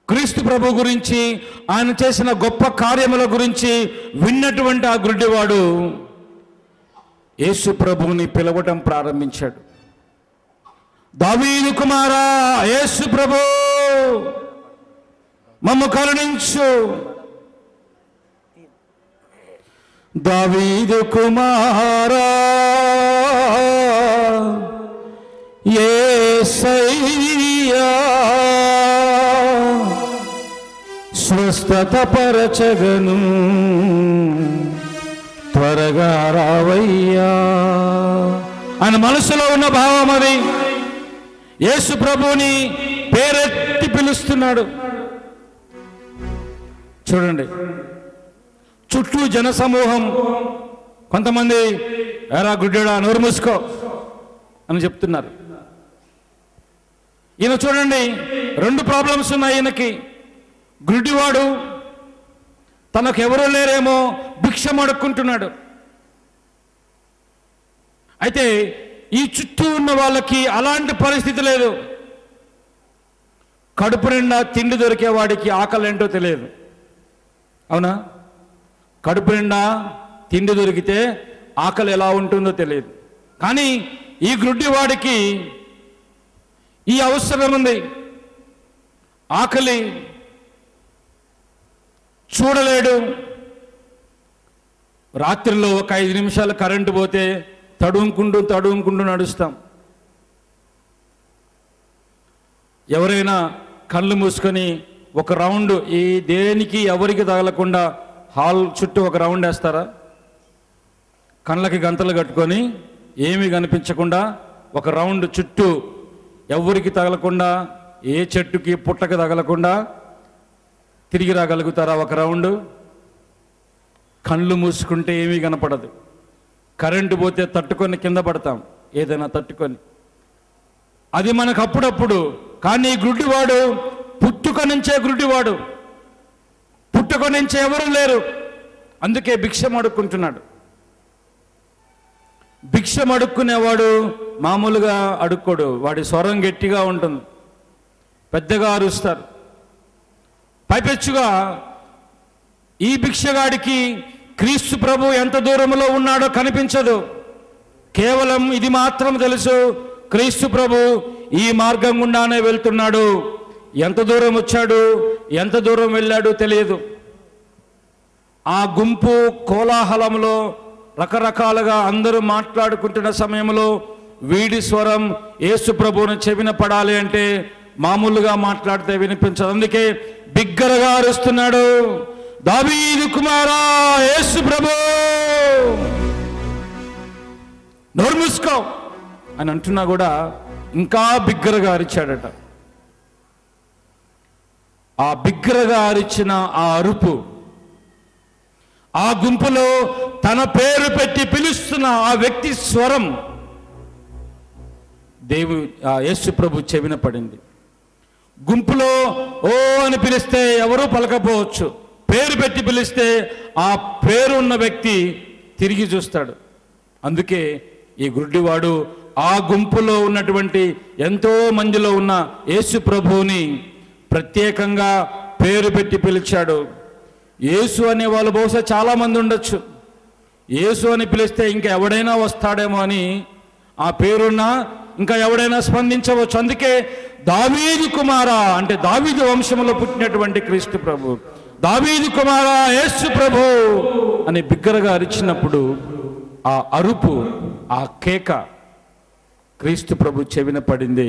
క్రీస్తు ప్రభు గురించి ఆయన చేసిన గొప్ప కార్యముల గురించి విన్నటువంటి ఆ గుడ్డివాడు యేసు ప్రభువుని పిలవటం ప్రారంభించాడు. దావీదు కుమారా, యేసు ప్రభు, మమ్ము కరుణించు. దావీదు కుమారా, యేసయ్యా, స్వస్థత పరచగను, త్వరగా రావయ్యా. ఆయన మనసులో ఉన్న భావం అది. యేసు ప్రభువుని పేరెత్తి పిలుస్తున్నాడు. చూడండి, చుట్టూ జనసమూహం, కొంతమంది ఎరా గుడ్డెడా నోరు మూసుకో అని చెప్తున్నారు. ఈయన చూడండి, రెండు ప్రాబ్లమ్స్ ఉన్నాయి ఈయనకి. గుడ్డివాడు, తనకు ఎవరూ లేరేమో భిక్షం అడుక్కుంటున్నాడు. అయితే ఈ చుట్టూ ఉన్న వాళ్ళకి అలాంటి పరిస్థితి లేదు. కడుపు నిండా తిండి దొరికే వాడికి ఆకలి ఏంటో తెలియదు, అవునా? కడుపు నిండా తిండి దొరికితే ఆకలి ఎలా ఉంటుందో తెలియదు. కానీ ఈ గుడ్డివాడికి ఈ అవసరం ఉంది, ఆకలి చూడలేడు. రాత్రిలో ఒక 5 నిమిషాలు కరెంటు పోతే తడుముకుంటూ నడుస్తాం. ఎవరైనా కళ్ళు మూసుకొని ఒక రౌండ్, ఈ దేనికి ఎవరికి తగలకుండా హాల్ చుట్టూ ఒక రౌండ్ వేస్తారా? కళ్ళకి గంతలు కట్టుకొని ఏమీ కనిపించకుండా ఒక రౌండ్ చుట్టూ, ఎవరికి తగలకుండా, ఏ చెట్టుకి పుట్టకి తగలకుండా తిరిగి రాగలుగుతారా ఒక రౌండ్? కళ్ళు మూసుకుంటే ఏమీ కనపడదు. కరెంటు పోతే తట్టుకొని కింద పడతాం, ఏదైనా తట్టుకొని. అది మనకు అప్పుడప్పుడు. కానీ గుడ్డివాడు పుట్టుక నుంచే గుడ్డివాడు, పుట్టుక నుంచే ఎవరు లేరు. అందుకే భిక్షం అడుక్కుంటున్నాడు. భిక్షం అడుక్కునేవాడు మామూలుగా అడుక్కోడు, వాడి స్వరం గట్టిగా ఉంటుంది, పెద్దగా అరుస్తారు. పైపెచ్చుగా ఈ భిక్షగాడికి క్రీస్తు ప్రభు ఎంత దూరంలో ఉన్నాడో కనిపించదు. కేవలం ఇది మాత్రం తెలుసు, క్రీస్తు ప్రభు ఈ మార్గం గుండానే వెళ్తున్నాడు. ఎంత దూరం వచ్చాడు, ఎంత దూరం వెళ్ళాడు తెలియదు. ఆ గుంపు కోలాహలంలో రకరకాలుగా అందరూ మాట్లాడుకుంటున్న సమయంలో వీడి స్వరం యేసు ప్రభువుని చెవిన పడాలి అంటే మామూలుగా మాట్లాడితే వినిపించదు. అందుకే బిగ్గరగా అరుస్తున్నాడు, దావీదు కుమారా, యేసు ప్రభు, నోరు మూసుకో అని అంటున్నా కూడా ఇంకా బిగ్గరగా అరిచాడట. ఆ బిగ్గరగా అరిచిన ఆ అరుపు, ఆ గుంపులో తన పేరు పెట్టి పిలుస్తున్న ఆ వ్యక్తి స్వరం యేసు ప్రభు చెవిన పడింది. గుంపులో ఓ అని పిలిస్తే ఎవరూ పలకపోవచ్చు, పేరు పెట్టి పిలిస్తే ఆ పేరు ఉన్న వ్యక్తి తిరిగి చూస్తాడు. అందుకే ఈ గుడ్డివాడు ఆ గుంపులో ఉన్నటువంటి ఎంతో మందిలో ఉన్న యేసు ప్రభువుని ప్రత్యేకంగా పేరు పెట్టి పిలిచాడు. యేసు అనే వాళ్ళు బహుశా చాలామంది ఉండొచ్చు. యేసు అని పిలిస్తే ఇంకా ఎవడైనా వస్తాడేమో అని ఆ పేరున్న ఇంకా ఎవడైనా స్పందించవచ్చు. అందుకే దావీదు కుమారా అంటే దావీదు వంశంలో పుట్టినటువంటి క్రీస్తు ప్రభు, దావీదు కుమారా యేసు ప్రభు అని బిగ్గరగా అరిచినప్పుడు ఆ అరుపు, ఆ కేక క్రీస్తు ప్రభు చెవిన పడింది.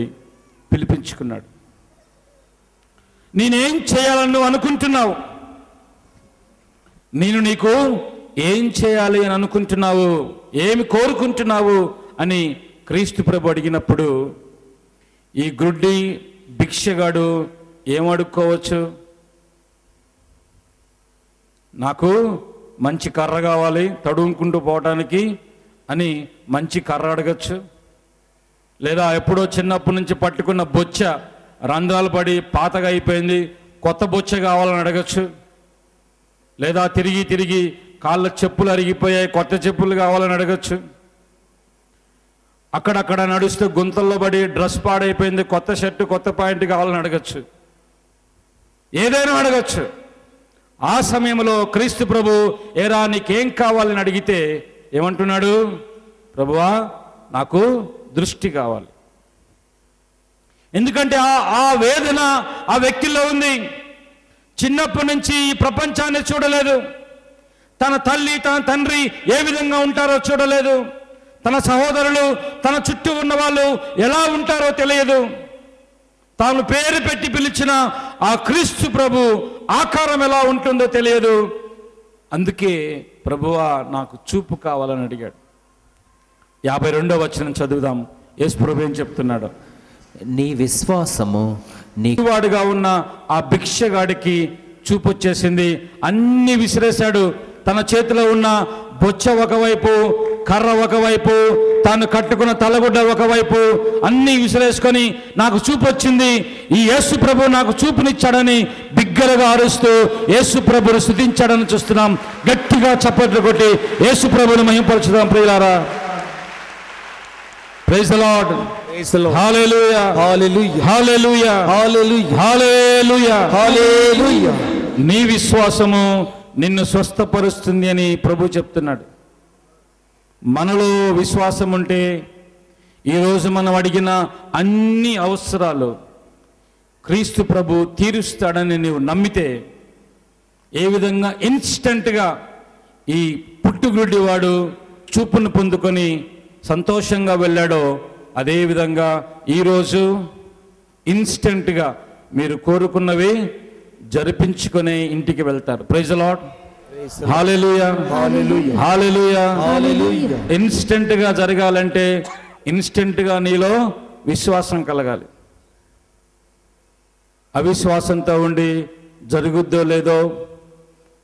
పిలిపించుకున్నాడు. నేనేం చేయాలని నువ్వు అనుకుంటున్నావు? నేను నీకు ఏం చేయాలి అని అనుకుంటున్నావు? ఏమి కోరుకుంటున్నావు అని క్రీస్తు ప్రభు అడిగినప్పుడు ఈ గ్రుడ్డి భిక్షగాడు ఏమడుక్కోవచ్చు? నాకు మంచి కర్ర కావాలి తడుముకుంటూ పోవటానికి అని మంచి కర్ర అడగచ్చు. లేదా ఎప్పుడో చిన్నప్పటి నుంచి పట్టుకున్న బొచ్చ రంధ్రాలు పడి పాతగా అయిపోయింది, కొత్త బొచ్చ కావాలని అడగచ్చు. లేదా తిరిగి తిరిగి కాళ్ళ చెప్పులు అరిగిపోయాయి, కొత్త చెప్పులు కావాలని అడగచ్చు. అక్కడక్కడ నడుస్తూ గుంతల్లో పడి డ్రెస్ పాడైపోయింది, కొత్త షర్టు కొత్త ప్యాంటు కావాలని అడగచ్చు. ఏదైనా అడగచ్చు. ఆ సమయంలో క్రీస్తు ప్రభు ఏరా నీకేం కావాలని అడిగితే ఏమంటున్నాడు? ప్రభువా నాకు దృష్టి కావాలి. ఎందుకంటే ఆ వేదన ఆ వ్యక్తిలో ఉంది. చిన్నప్పటి నుంచి ఈ ప్రపంచాన్ని చూడలేదు, తన తల్లి తన తండ్రి ఏ విధంగా ఉంటారో చూడలేదు, తన సహోదరులు తన చుట్టూ ఉన్న వాళ్ళు ఎలా ఉంటారో తెలియదు. తాను పేరు పెట్టి పిలిచిన ఆ క్రీస్తు ప్రభు ఆకారం ఎలా ఉంటుందో తెలియదు. అందుకే ప్రభువా నాకు చూపు కావాలని అడిగాడు. 52వ వచనం చదువుదాం. యేసు ప్రభు ఏం చెప్తున్నాడు? నీ విశ్వాసము నీ వాడుగా ఉన్న ఆ భిక్షగాడికి చూపు వచ్చేసింది. అన్ని విసిరేశాడు. తన చేతిలో ఉన్న బొచ్చ ఒకవైపు, కర్ర ఒకవైపు, తాను కట్టుకున్న తలగుడ్డ ఒకవైపు, అన్నీ విసిరేసుకొని నాకు చూపు వచ్చింది, ఈ యేసు ప్రభు నాకు చూపునిచ్చాడని బిగ్గరగా అరుస్తూ యేసు ప్రభుని స్తుతించాడని చూస్తున్నాం. గట్టిగా చప్పట్లు కొట్టి యేసు ప్రభుని మహిమపరచుదాం ప్రియులారా. Praise the lord. Hallelujah hallelujah hallelujah hallelujah hallelujah. నీ విశ్వాసము నిన్ను స్వస్థపరుస్తుంది అని ప్రభు చెప్తున్నాడు. మనలో విశ్వాసం ఉంటే ఈరోజు మనం అడిగిన అన్ని అవసరాలు క్రీస్తు ప్రభు తీరుస్తాడని నీవు నమ్మితే ఏ విధంగా ఇన్స్టెంట్గా ఈ పుట్టుగుడ్డి వాడు చూపును పొందుకొని సంతోషంగా వెళ్ళాడో అదేవిధంగా ఈరోజు ఇన్స్టెంట్గా మీరు కోరుకున్నవి జరిపించుకునే ఇంటికి వెళ్తారు. Praise the lord. Hallelujah hallelujah hallelujah. ఇన్స్టెంట్గా జరగాలంటే ఇన్స్టెంట్గా నీలో విశ్వాసం కలగాలి. అవిశ్వాసంతో ఉండి జరుగుద్దో లేదో,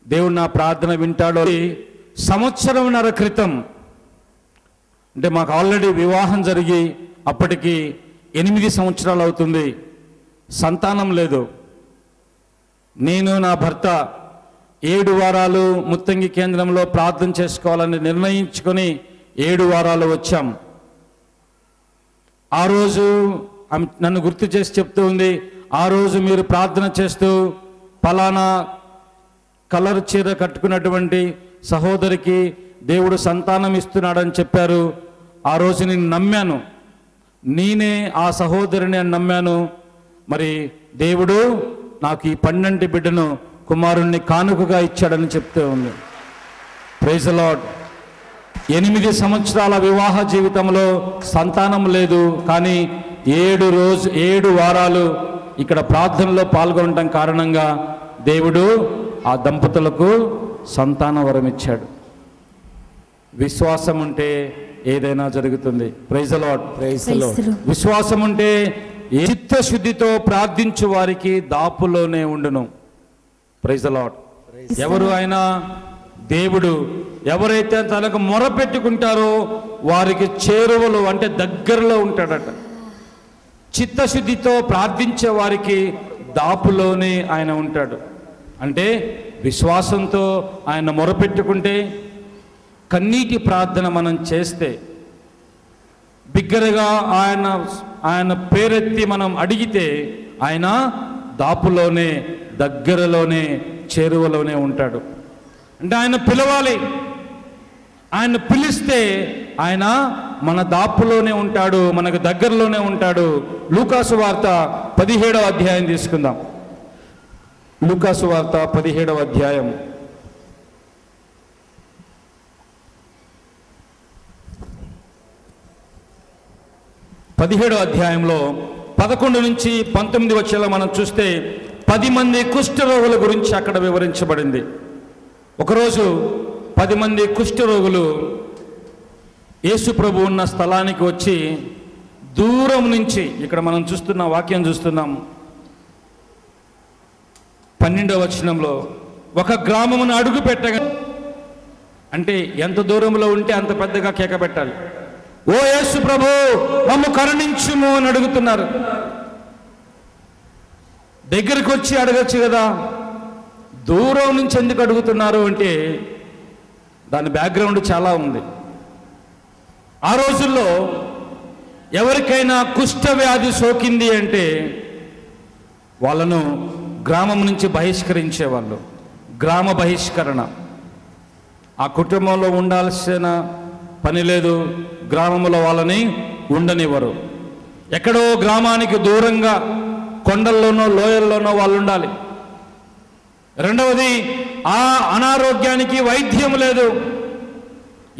దేవుడు నా ప్రార్థన వింటాడో. సంవత్సరంన్నర క్రితం అంటే మాకు ఆల్రెడీ వివాహం జరిగి అప్పటికి 8 సంవత్సరాలు అవుతుంది, సంతానం లేదు. నేను నా భర్త 7 వారాలు ముత్తంగి కేంద్రంలో ప్రార్థన చేసుకోవాలని నిర్ణయించుకొని 7 వారాలు వచ్చాం. ఆ రోజు నన్ను గుర్తు చేసి చెప్తూ ఉంది, ఆ రోజు మీరు ప్రార్థన చేస్తూ పలానా కలర్ చీర కట్టుకున్నటువంటి సహోదరికి దేవుడు సంతానం ఇస్తున్నాడని చెప్పారు. ఆ రోజు నేను నమ్మాను, నేనే ఆ సహోదరిని అని నమ్మాను. మరి దేవుడు నాకు ఈ 12 బిడ్డను కుమారుణ్ణి కానుకగా ఇచ్చాడని చెప్తూ ఉంది. Praise the lord. 8 సంవత్సరాల వివాహ జీవితంలో సంతానం లేదు, కానీ 7 వారాలు ఇక్కడ ప్రార్థనలో పాల్గొనడం కారణంగా దేవుడు ఆ దంపతులకు సంతాన వరం ఇచ్చాడు. విశ్వాసం ఉంటే ఏదైనా జరుగుతుంది. Praise the lord. Praise the Lord. విశ్వాసం ఉంటే చిత్తశుద్ధితో ప్రార్థించు వారికి దాపులోనే ఉండును. Praise the Lord. ఎవరు ఆయన? దేవుడు ఎవరైతే తనకు మొరపెట్టుకుంటారో వారికి చేరువలో అంటే దగ్గరలో ఉంటాడట. చిత్తశుద్ధితో ప్రార్థించే వారికి దాపులోనే ఆయన ఉంటాడు. అంటే విశ్వాసంతో ఆయన మొరపెట్టుకుంటే, కన్నీటి ప్రార్థన మనం చేస్తే, బిగ్గరగా ఆయన పేరెత్తి మనం అడిగితే ఆయన దాపులోనే, దగ్గరలోనే, చేరువలోనే ఉంటాడు. అంటే ఆయన పిలవాలి. ఆయన పిలిస్తే ఆయన మన దాపులోనే ఉంటాడు, మనకు దగ్గరలోనే ఉంటాడు. లూకాసు వార్త 17వ అధ్యాయం తీసుకుందాం. లూకాసు వార్త 17వ అధ్యాయం 17వ అధ్యాయంలో 11 నుంచి 19 వచ్చేలా మనం చూస్తే 10 మంది కుష్ఠరోగుల గురించి అక్కడ వివరించబడింది. ఒకరోజు 10 మంది కుష్ఠరోగులు యేసు ప్రభు ఉన్న స్థలానికి వచ్చి దూరం నుంచి, ఇక్కడ మనం చూస్తున్న వాక్యం చూస్తున్నాం 12వ వచనంలో, ఒక గ్రామమును అడుగు పెట్టగా, అంటే ఎంత దూరంలో ఉంటే అంత పెద్దగా కేక పెట్టాలి. ఓ యేసు ప్రభు మమ్ము కరుణించుము అని అడుగుతున్నారు. దగ్గరికి వచ్చి అడగచ్చు కదా, దూరం నుంచి ఎందుకు అడుగుతున్నారు అంటే దాని బ్యాక్గ్రౌండ్ చాలా ఉంది. ఆ రోజుల్లో ఎవరికైనా కుష్ఠవ్యాధి సోకింది అంటే వాళ్ళను గ్రామం నుంచి బహిష్కరించేవాళ్ళు. గ్రామ బహిష్కరణ. ఆ కుటుంబంలో ఉండాల్సిన పని లేదు, గ్రామంలో వాళ్ళని ఉండనివ్వరు. ఎక్కడో గ్రామానికి దూరంగా కొండల్లోనో లోయల్లోనో వాళ్ళు ఉండాలి. రెండవది, ఆ అనారోగ్యానికి వైద్యం లేదు.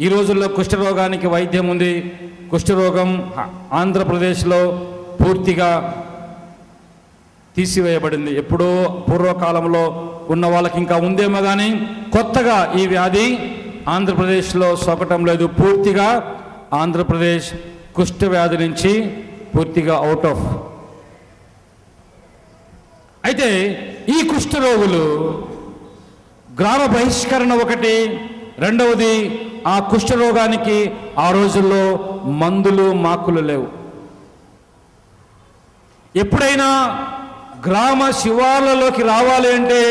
ఈ రోజుల్లో కుష్ఠరోగానికి వైద్యం ఉంది. కుష్ఠరోగం ఆంధ్రప్రదేశ్లో పూర్తిగా తీసివేయబడింది. ఎప్పుడో పూర్వకాలంలో ఉన్న వాళ్ళకి ఇంకా ఉందేమో కానీ కొత్తగా ఈ వ్యాధి ఆంధ్రప్రదేశ్లో సోకటం లేదు. పూర్తిగా ఆంధ్రప్రదేశ్ కుష్ఠ వ్యాధి నుంచి పూర్తిగా అవుట్ ఆఫ్. అయితే ఈ కుష్ఠరోగులు గ్రామ బహిష్కరణ ఒకటి, రెండవది ఆ కుష్ఠరోగానికి ఆ రోజుల్లో మందులు మాకులు లేవు. ఎప్పుడైనా గ్రామ శివార్లలోకి రావాలి అంటే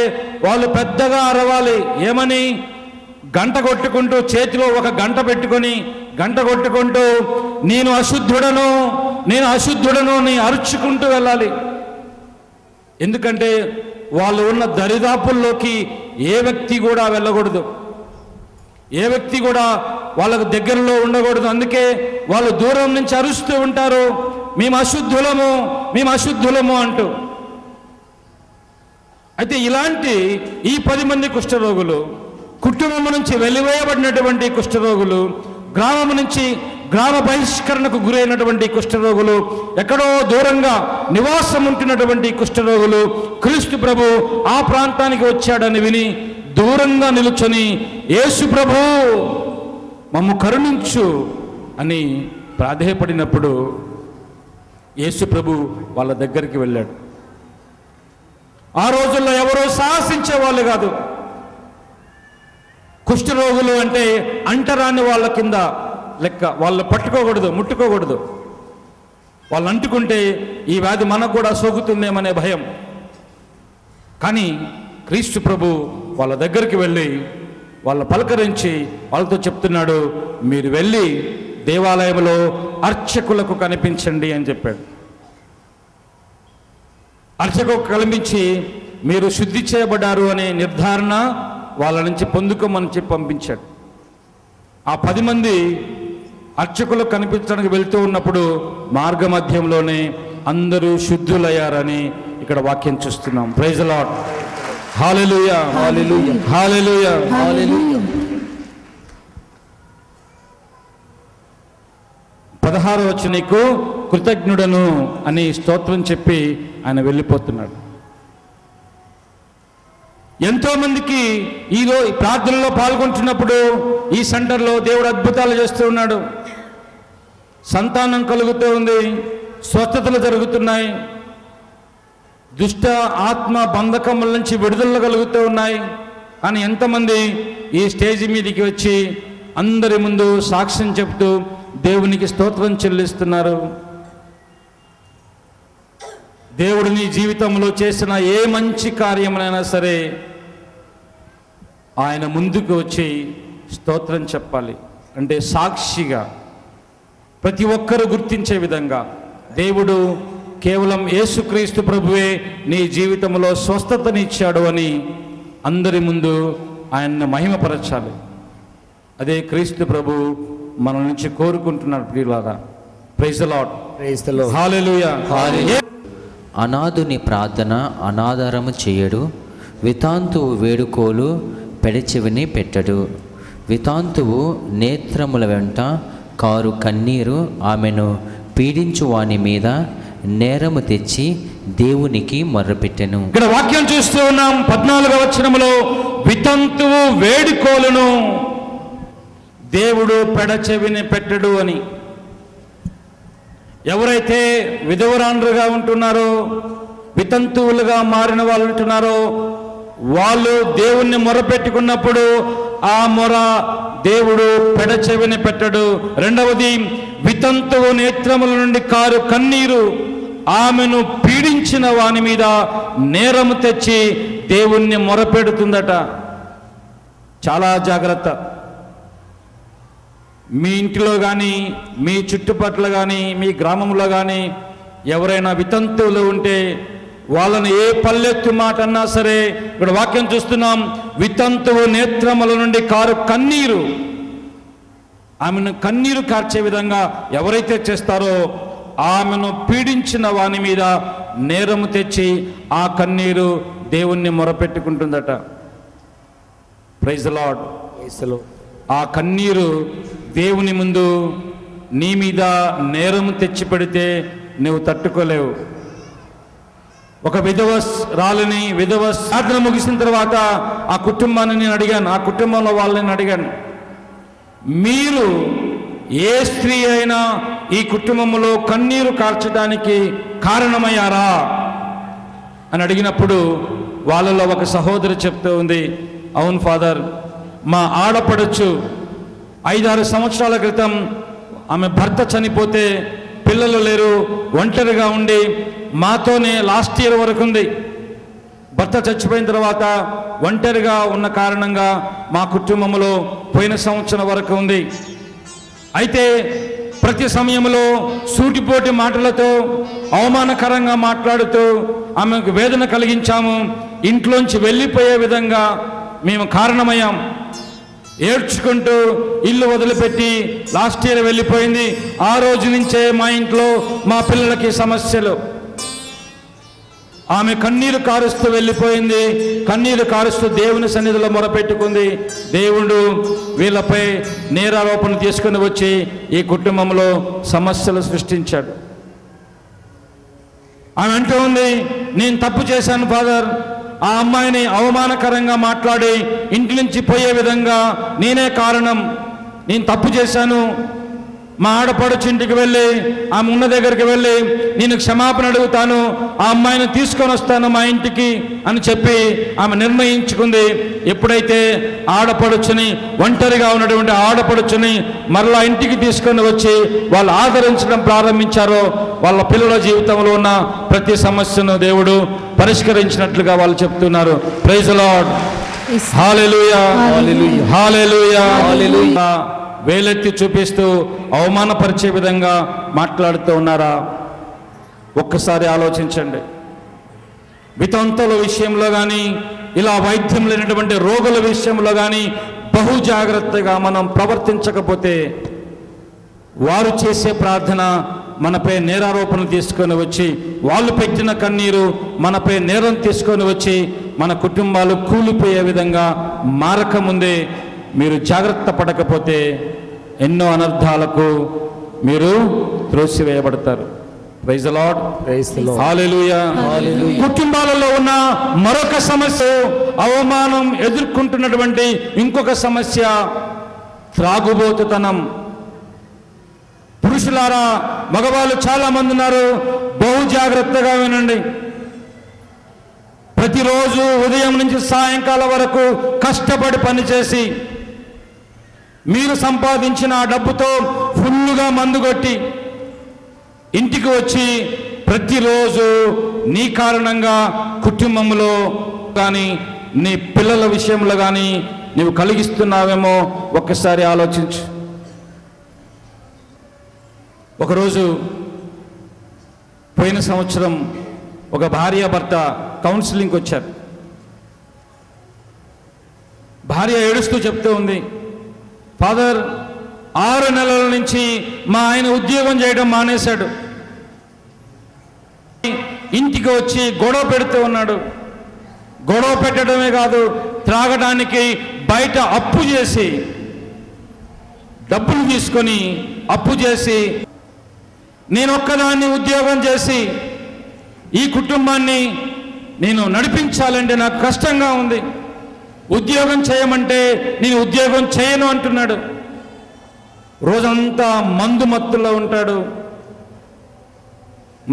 వాళ్ళు పెద్దగా అరవాలి. ఏమని? గంట కొట్టుకుంటూ, చేతిలో ఒక గంట పెట్టుకొని గంట కొట్టుకుంటూ నేను అశుద్ధుడను, నేను అశుద్ధుడను అని అరుచుకుంటూ వెళ్ళాలి. ఎందుకంటే వాళ్ళు ఉన్న దరిదాపుల్లోకి ఏ వ్యక్తి కూడా వెళ్ళకూడదు, ఏ వ్యక్తి కూడా వాళ్ళకు దగ్గరలో ఉండకూడదు. అందుకే వాళ్ళు దూరం నుంచి అరుస్తూ ఉంటారు, మేము అశుద్ధులము, మేము అశుద్ధులము అంటూ. అయితే ఇలాంటి ఈ 10 మంది కుష్ఠరోగులు, కుటుంబం నుంచి వెలివేయబడినటువంటి కుష్ఠరోగులు, గ్రామం నుంచి గ్రామ బహిష్కరణకు గురైనటువంటి కుష్ఠరోగులు, ఎక్కడో దూరంగా నివాసం ఉంటున్నటువంటి కుష్ఠరోగులు, క్రీస్తు ప్రభు ఆ ప్రాంతానికి వచ్చాడని విని దూరంగా నిలుచొని యేసు ప్రభు మమ్ము కరుణించు అని ప్రాధేయపడినప్పుడు యేసు ప్రభు వాళ్ళ దగ్గరికి వెళ్ళాడు. ఆ రోజుల్లో ఎవరో సాహసించే వాళ్ళు కాదు. కుష్ఠరోగులు అంటే అంటరాని వాళ్ళ కింద లెక్క. వాళ్ళు పట్టుకోకూడదు, ముట్టుకోకూడదు. వాళ్ళు అంటుకుంటే ఈ వ్యాధి మనకు కూడా సోకుతుందేమనే భయం. కానీ క్రీస్తు ప్రభు వాళ్ళ దగ్గరికి వెళ్ళి వాళ్ళ పలకరించి వాళ్ళతో చెప్తున్నాడు, మీరు వెళ్ళి దేవాలయంలో అర్చకులకు కనిపించండి అని చెప్పాడు. అర్చకులకు కనిపించి మీరు శుద్ధి చేయబడ్డారు అనే నిర్ధారణ వాళ్ళ నుంచి పొందుకోమని చెప్పి పంపించాడు. ఆ 10 మంది అర్చకులకు కనిపించడానికి వెళ్తూ ఉన్నప్పుడు మార్గ మధ్యంలోనే అందరూ శుద్ధులయ్యారని ఇక్కడ వాక్యం చూస్తున్నాం. Praise the lord. Hallelujah, hallelujah, hallelujah, hallelujah. 16వ వచనం, నీకు కృతజ్ఞుడను అని స్తోత్రం చెప్పి ఆయన వెళ్ళిపోతున్నాడు. ఎంతో మందికి ఈరోజు ప్రార్థనలో పాల్గొంటున్నప్పుడు ఈ సెంటర్లో దేవుడు అద్భుతాలు చేస్తూ ఉన్నాడు. సంతానం కలుగుతూ ఉంది, స్వస్థతలు జరుగుతున్నాయి, దుష్ట ఆత్మ బంధకముల నుంచి విడుదల కలుగుతూ ఉన్నాయి. కానీ ఎంతమంది ఈ స్టేజ్ మీదకి వచ్చి అందరి ముందు సాక్ష్యం చెప్తూ దేవునికి స్తోత్రం చెల్లిస్తున్నారు? దేవుడు నీ జీవితంలో చేసిన ఏ మంచి కార్యమైనా సరే ఆయన ముందుకు వచ్చి స్తోత్రం చెప్పాలి. అంటే సాక్షిగా ప్రతి ఒక్కరూ గుర్తించే విధంగా దేవుడు కేవలం యేసుక్రీస్తు ప్రభువే నీ జీవితంలో స్వస్థతనిచ్చాడు అని అందరి ముందు ఆయన్ని మహిమపరచాలి. అదే క్రీస్తు ప్రభు మన నుంచి కోరుకుంటున్నాడు. ప్రియులారా, praise the lord, praise the lord, hallelujah. అనాథుని ప్రార్థన అనాదరము చేయడు, వితాంతువు వేడుకోలు పెడచెవిని పెట్టడు. వితాంతువు నేత్రముల వెంట కారు కన్నీరు ఆమెను పీడించు వాని మీద నేరము తెచ్చి దేవునికి మొర్రపెట్టెను. ఇక్కడ వాక్యం చూస్తూ ఉన్నాం. 14వ వచనములో వితంతువు వేడుకోలును దేవుడు పెడచెవిని పెట్టడు అని. ఎవరైతే విధవరాండ్రుగా ఉంటున్నారో, వితంతువులుగా మారిన వాళ్ళు ఉంటున్నారో, వాళ్ళు దేవుణ్ణి మొరపెట్టుకున్నప్పుడు ఆ మొర దేవుడు పెడచెవిని పెట్టడు. రెండవది, వితంతువు నేత్రముల నుండి కారు కన్నీరు ఆమెను పీడించిన వాని మీద నేరము తెచ్చి దేవుణ్ణి మొరపెడుతుందట. చాలా జాగ్రత్త. మీ ఇంటిలో కానీ, మీ చుట్టుపక్కల కానీ, మీ గ్రామంలో కానీ ఎవరైనా వితంతువులు ఉంటే వాళ్ళని ఏ పల్లెత్తు మాట అన్నా సరే, ఇక్కడ వాక్యం చూస్తున్నాం, వితంతువు నేత్రముల నుండి కారు కన్నీరు ఆమెను కన్నీరు కార్చే విధంగా ఎవరైతే చేస్తారో ఆమెను పీడించిన వాని మీద నేరము తెచ్చి ఆ కన్నీరు దేవుణ్ణి మొరపెట్టుకుంటుందట. Praise the lord. ఆ కన్నీరు దేవుని ముందు నీ మీద నేరము తెచ్చి పెడితే నువ్వు తట్టుకోలేవు. ఒక విధవ ప్రార్థన ముగిసిన తర్వాత ఆ కుటుంబాన్ని నేను అడిగాను, ఆ కుటుంబంలో వాళ్ళని అడిగాను, మీరు ఏ స్త్రీ అయినా ఈ కుటుంబంలో కన్నీరు కార్చడానికి కారణమయ్యారా అని అడిగినప్పుడు వాళ్ళలో ఒక సహోదరి చెప్తూ ఉంది, అవును ఫాదర్, మా ఆడపడచ్చు 5-6 సంవత్సరాల క్రితం ఆమె భర్త చనిపోతే పిల్లలు లేరు, ఒంటరిగా ఉండి మాతోనే లాస్ట్ ఇయర్ వరకు ఉంది. భర్త చచ్చిపోయిన తర్వాత ఒంటరిగా ఉన్న కారణంగా మా కుటుంబంలో పోయిన సంవత్సరం వరకు ఉంది. అయితే ప్రతి సమయంలో సూటిపోటి మాటలతో అవమానకరంగా మాట్లాడుతూ ఆమెకు వేదన కలిగించాము. ఇంట్లోంచి వెళ్ళిపోయే విధంగా మేము కారణమయ్యాం. ఏడ్చుకుంటూ ఇల్లు వదిలిపెట్టి లాస్ట్ ఇయర్ వెళ్ళిపోయింది. ఆ రోజు నుంచే మా ఇంట్లో మా పిల్లలకి సమస్యలు. ఆమె కన్నీరు కారుస్తూ వెళ్ళిపోయింది. కన్నీరు కారుస్తూ దేవుని సన్నిధిలో మొరపెట్టుకుంది. దేవుడు వీళ్ళపై నేరారోపణ తీసుకుని వచ్చి ఈ కుటుంబంలో సమస్యలు సృష్టించాడు. ఆమె అంటూ ఉంది, నేను తప్పు చేశాను ఫాదర్, ఆ అమ్మాయిని అవమానకరంగా మాట్లాడి ఇంటి నుంచి పోయే విధంగా నేనే కారణం, నేను తప్పు చేశాను. మా ఆడపడుచు ఇంటికి వెళ్ళి ఆమె ఉన్న దగ్గరికి వెళ్ళి నేను క్షమాపణ అడుగుతాను, ఆ అమ్మాయిని తీసుకొని వస్తాను మా ఇంటికి అని చెప్పి ఆమె నిర్ణయించుకుంది. ఎప్పుడైతే ఆడపడుచుని, ఒంటరిగా ఉన్నటువంటి ఆడపడుచుని మరలా ఇంటికి తీసుకొని వచ్చి వాళ్ళు ఆదరించడం ప్రారంభించారో వాళ్ళ పిల్లల జీవితంలో ఉన్న ప్రతి సమస్యను దేవుడు పరిష్కరించినట్లుగా వాళ్ళు చెప్తున్నారు. Praise the lord, hallelujah, hallelujah, హల్లెలూయా. వేలెత్తి చూపిస్తూ అవమానపరిచే విధంగా మాట్లాడుతూ ఉన్నారా? ఒక్కసారి ఆలోచించండి. వితంతుల విషయంలో కానీ, ఇలా వైద్యం లేనటువంటి రోగుల విషయంలో కానీ బహు జాగ్రత్తగా మనం ప్రవర్తించకపోతే వారు చేసే ప్రార్థన మనపై నేరారోపణలు తీసుకొని వచ్చి, వాళ్ళు పెట్టిన కన్నీరు మనపై నేరం తీసుకొని వచ్చి మన కుటుంబాలు కూలిపోయే విధంగా మారకముందే మీరు జాగ్రత్త పడకపోతే ఎన్నో అనర్థాలకు మీరు త్రోసివేయబడతారు. Praise the lord, praise the lord, hallelujah, hallelujah. కుటుంబాలలో ఉన్న మరొక సమస్య, అవమానం ఎదుర్కొంటున్నటువంటి ఇంకొక సమస్య త్రాగుబోతుతనం. పురుషులారా, మగవాళ్ళు చాలా మంది ఉన్నారు, బహు జాగ్రత్తగా వినండి. ప్రతిరోజు ఉదయం నుంచి సాయంకాలం వరకు కష్టపడి పనిచేసి మీరు సంపాదించిన ఆ డబ్బుతో ఫుల్లుగా మందు కొట్టి ఇంటికి వచ్చి ప్రతిరోజు నీ కారణంగా కుటుంబంలో కానీ నీ పిల్లల విషయంలో కానీ నీవు కలిగిస్తున్నావేమో ఒక్కసారి ఆలోచించు. ఒకరోజు పోయిన సంవత్సరం ఒక భార్యాభర్త కౌన్సిలింగ్కి వచ్చారు. భార్య ఏడుస్తూ చెప్తూ ఉంది, ఫాదర్ 6 నెలల నుంచి మా ఆయన ఉద్యోగం చేయడం మానేశాడు, ఇంటికి వచ్చి గొడవ పెడుతూ ఉన్నాడు. గొడవ పెట్టడమే కాదు, త్రాగడానికి బయట అప్పు చేసి డబ్బులు తీసుకొని అప్పు చేసి, నేను ఒక్కదాన్ని ఉద్యోగం చేసి ఈ కుటుంబాన్ని నేను నడిపించాలంటే నాకు కష్టంగా ఉంది, ఉద్యోగం చేయమంటే నేను ఉద్యోగం చేయను అంటున్నాడు. రోజంతా మందు మత్తులో ఉంటాడు.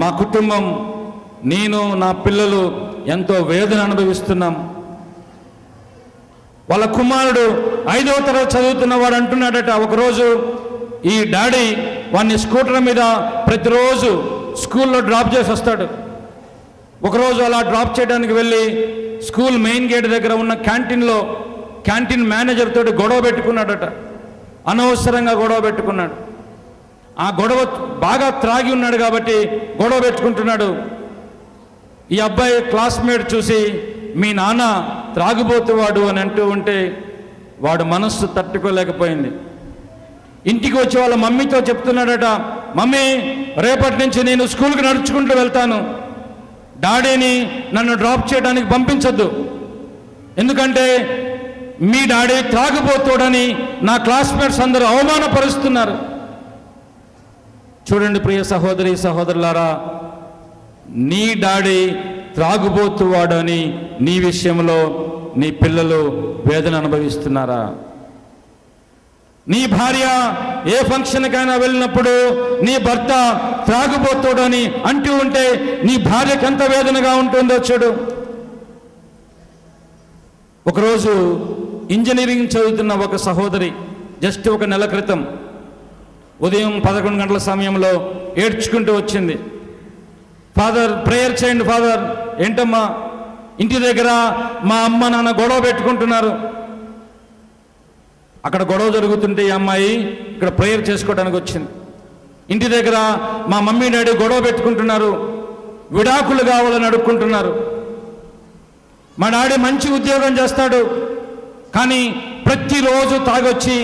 మా కుటుంబం, నేను నా పిల్లలు ఎంతో వేదన అనుభవిస్తున్నాం. వాళ్ళ కుమారుడు 5వ తరగతి చదువుతున్నవాడు అంటున్నాడట, ఒకరోజు ఈ డాడీ వాడిని స్కూటర్ మీద ప్రతిరోజు స్కూల్లో డ్రాప్ చేసి వస్తాడు. ఒకరోజు అలా డ్రాప్ చేయడానికి వెళ్ళి స్కూల్ మెయిన్ గేట్ దగ్గర ఉన్న క్యాంటీన్ మేనేజర్ తోటి గొడవ పెట్టుకున్నాడట. అనవసరంగా గొడవ పెట్టుకున్నాడు. ఆ గొడవ బాగా త్రాగి ఉన్నాడు కాబట్టి గొడవ పెట్టుకుంటున్నాడు. ఈ అబ్బాయి క్లాస్మేట్ చూసి మీ నాన్న త్రాగుబోతువాడు అని అంటూ ఉంటే వాడు మనస్సు తట్టుకోలేకపోయింది. ఇంటికి వచ్చి వాళ్ళ మమ్మీతో చెప్తున్నాడట, మమ్మీ రేపటి నుంచి నేను స్కూల్కి నడుచుకుంటూ వెళ్తాను, డాడీని నన్ను డ్రాప్ చేయడానికి పంపించొద్దు, ఎందుకంటే మీ డాడీ త్రాగుబోతుడని నా క్లాస్మేట్స్ అందరూ అవమానపరుస్తున్నారు. చూడండి ప్రియ సహోదరి సహోదరులారా, నీ డాడీ త్రాగుబోతువాడని నీ విషయంలో నీ పిల్లలు వేదన అనుభవిస్తున్నారా? నీ భార్య ఏ ఫంక్షన్కైనా వెళ్ళినప్పుడు నీ భర్త త్రాగుబోతుడని అంటూ ఉంటే నీ భార్యకి ఎంత వేదనగా ఉంటుందో చూడు. ఒకరోజు ఇంజనీరింగ్ చదువుతున్న ఒక సహోదరి జస్ట్ ఒక నెల క్రితం ఉదయం 11 గంటల సమయంలో ఏడ్చుకుంటూ వచ్చింది. ఫాదర్ ప్రేయర్ చేయండి ఫాదర్. ఏంటమ్మా? ఇంటి దగ్గర మా అమ్మ నాన్న గొడవ పెట్టుకుంటున్నారు. అక్కడ గొడవ జరుగుతుంటే ఈ అమ్మాయి ఇక్కడ ప్రేయర్ చేసుకోవడానికి వచ్చింది. ఇంటి దగ్గర మా మమ్మీ డాడీ గొడవ పెట్టుకుంటున్నారు, విడాకులు కావాలని అడుక్కుంటున్నారు. మా డాడీ మంచి ఉద్యోగం చేస్తాడు, కానీ ప్రతిరోజు తాగొచ్చి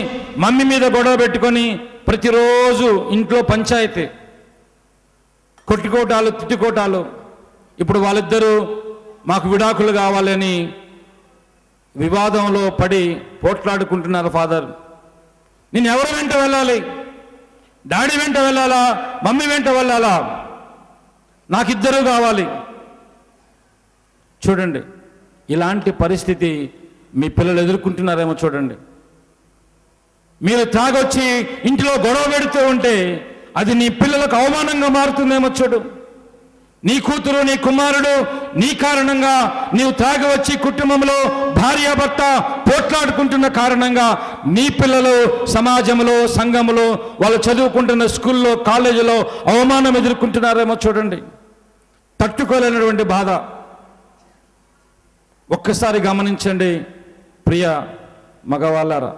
మమ్మీ మీద గొడవ పెట్టుకొని ప్రతిరోజు ఇంట్లో పంచాయతీ, కొట్టుకోటాలు తిట్టుకోటాలు. ఇప్పుడు వాళ్ళిద్దరూ మాకు విడాకులు కావాలని వివాదంలో పడి పోట్లాడుకుంటున్నారు. ఫాదర్, నేను ఎవరి వెంట వెళ్ళాలి? డాడీ వెంట వెళ్ళాలా, మమ్మీ వెంట వెళ్ళాలా? నాకిద్దరూ కావాలి. చూడండి, ఇలాంటి పరిస్థితి మీ పిల్లలు ఎదుర్కొంటున్నారేమో చూడండి. మీరు తాగొచ్చి ఇంటిలో గొడవ పెడుతూ ఉంటే అది నీ పిల్లలకు అవమానంగా మారుతుందేమో చూడు. నీ కూతురు నీ కుమారుడు నీ కారణంగా నీవు తాగి వచ్చి కుటుంబంలో భార్యాభర్త పోట్లాడుకుంటున్న కారణంగా నీ పిల్లలు సమాజంలో సంఘంలో వాళ్ళు చదువుకుంటున్న స్కూల్లో కాలేజీలో అవమానం ఎదుర్కొంటున్నారేమో చూడండి. తట్టుకోలేనటువంటి బాధ. ఒక్కసారి గమనించండి ప్రియ మగవాళ్ళారా.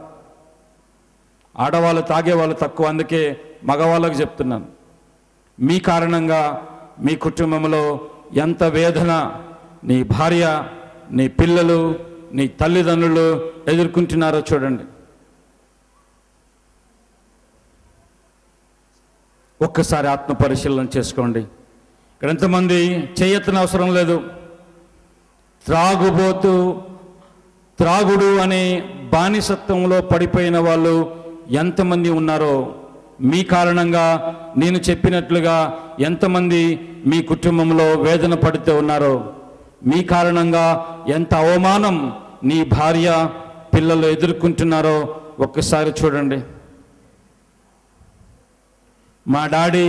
ఆడవాళ్ళు తాగేవాళ్ళు తక్కువ, అందుకే మగవాళ్ళకు చెప్తున్నాను. మీ కారణంగా మీ కుటుంబంలో ఎంత వేదన నీ భార్య, నీ పిల్లలు, నీ తల్లిదండ్రులు ఎదుర్కొంటున్నారో చూడండి. ఒక్కసారి ఆత్మ పరిశీలన చేసుకోండి. ఇక్కడ ఎంతమంది చేయెత్తన అవసరం లేదు. త్రాగుడు అనే బానిసత్వంలో పడిపోయిన వాళ్ళు ఎంతమంది ఉన్నారో, మీ కారణంగా నేను చెప్పినట్లుగా ఎంతమంది మీ కుటుంబంలో వేదన పడుతూ ఉన్నారో, మీ కారణంగా ఎంత అవమానం నీ భార్య పిల్లలు ఎదుర్కొంటున్నారో ఒక్కసారి చూడండి. మా డాడీ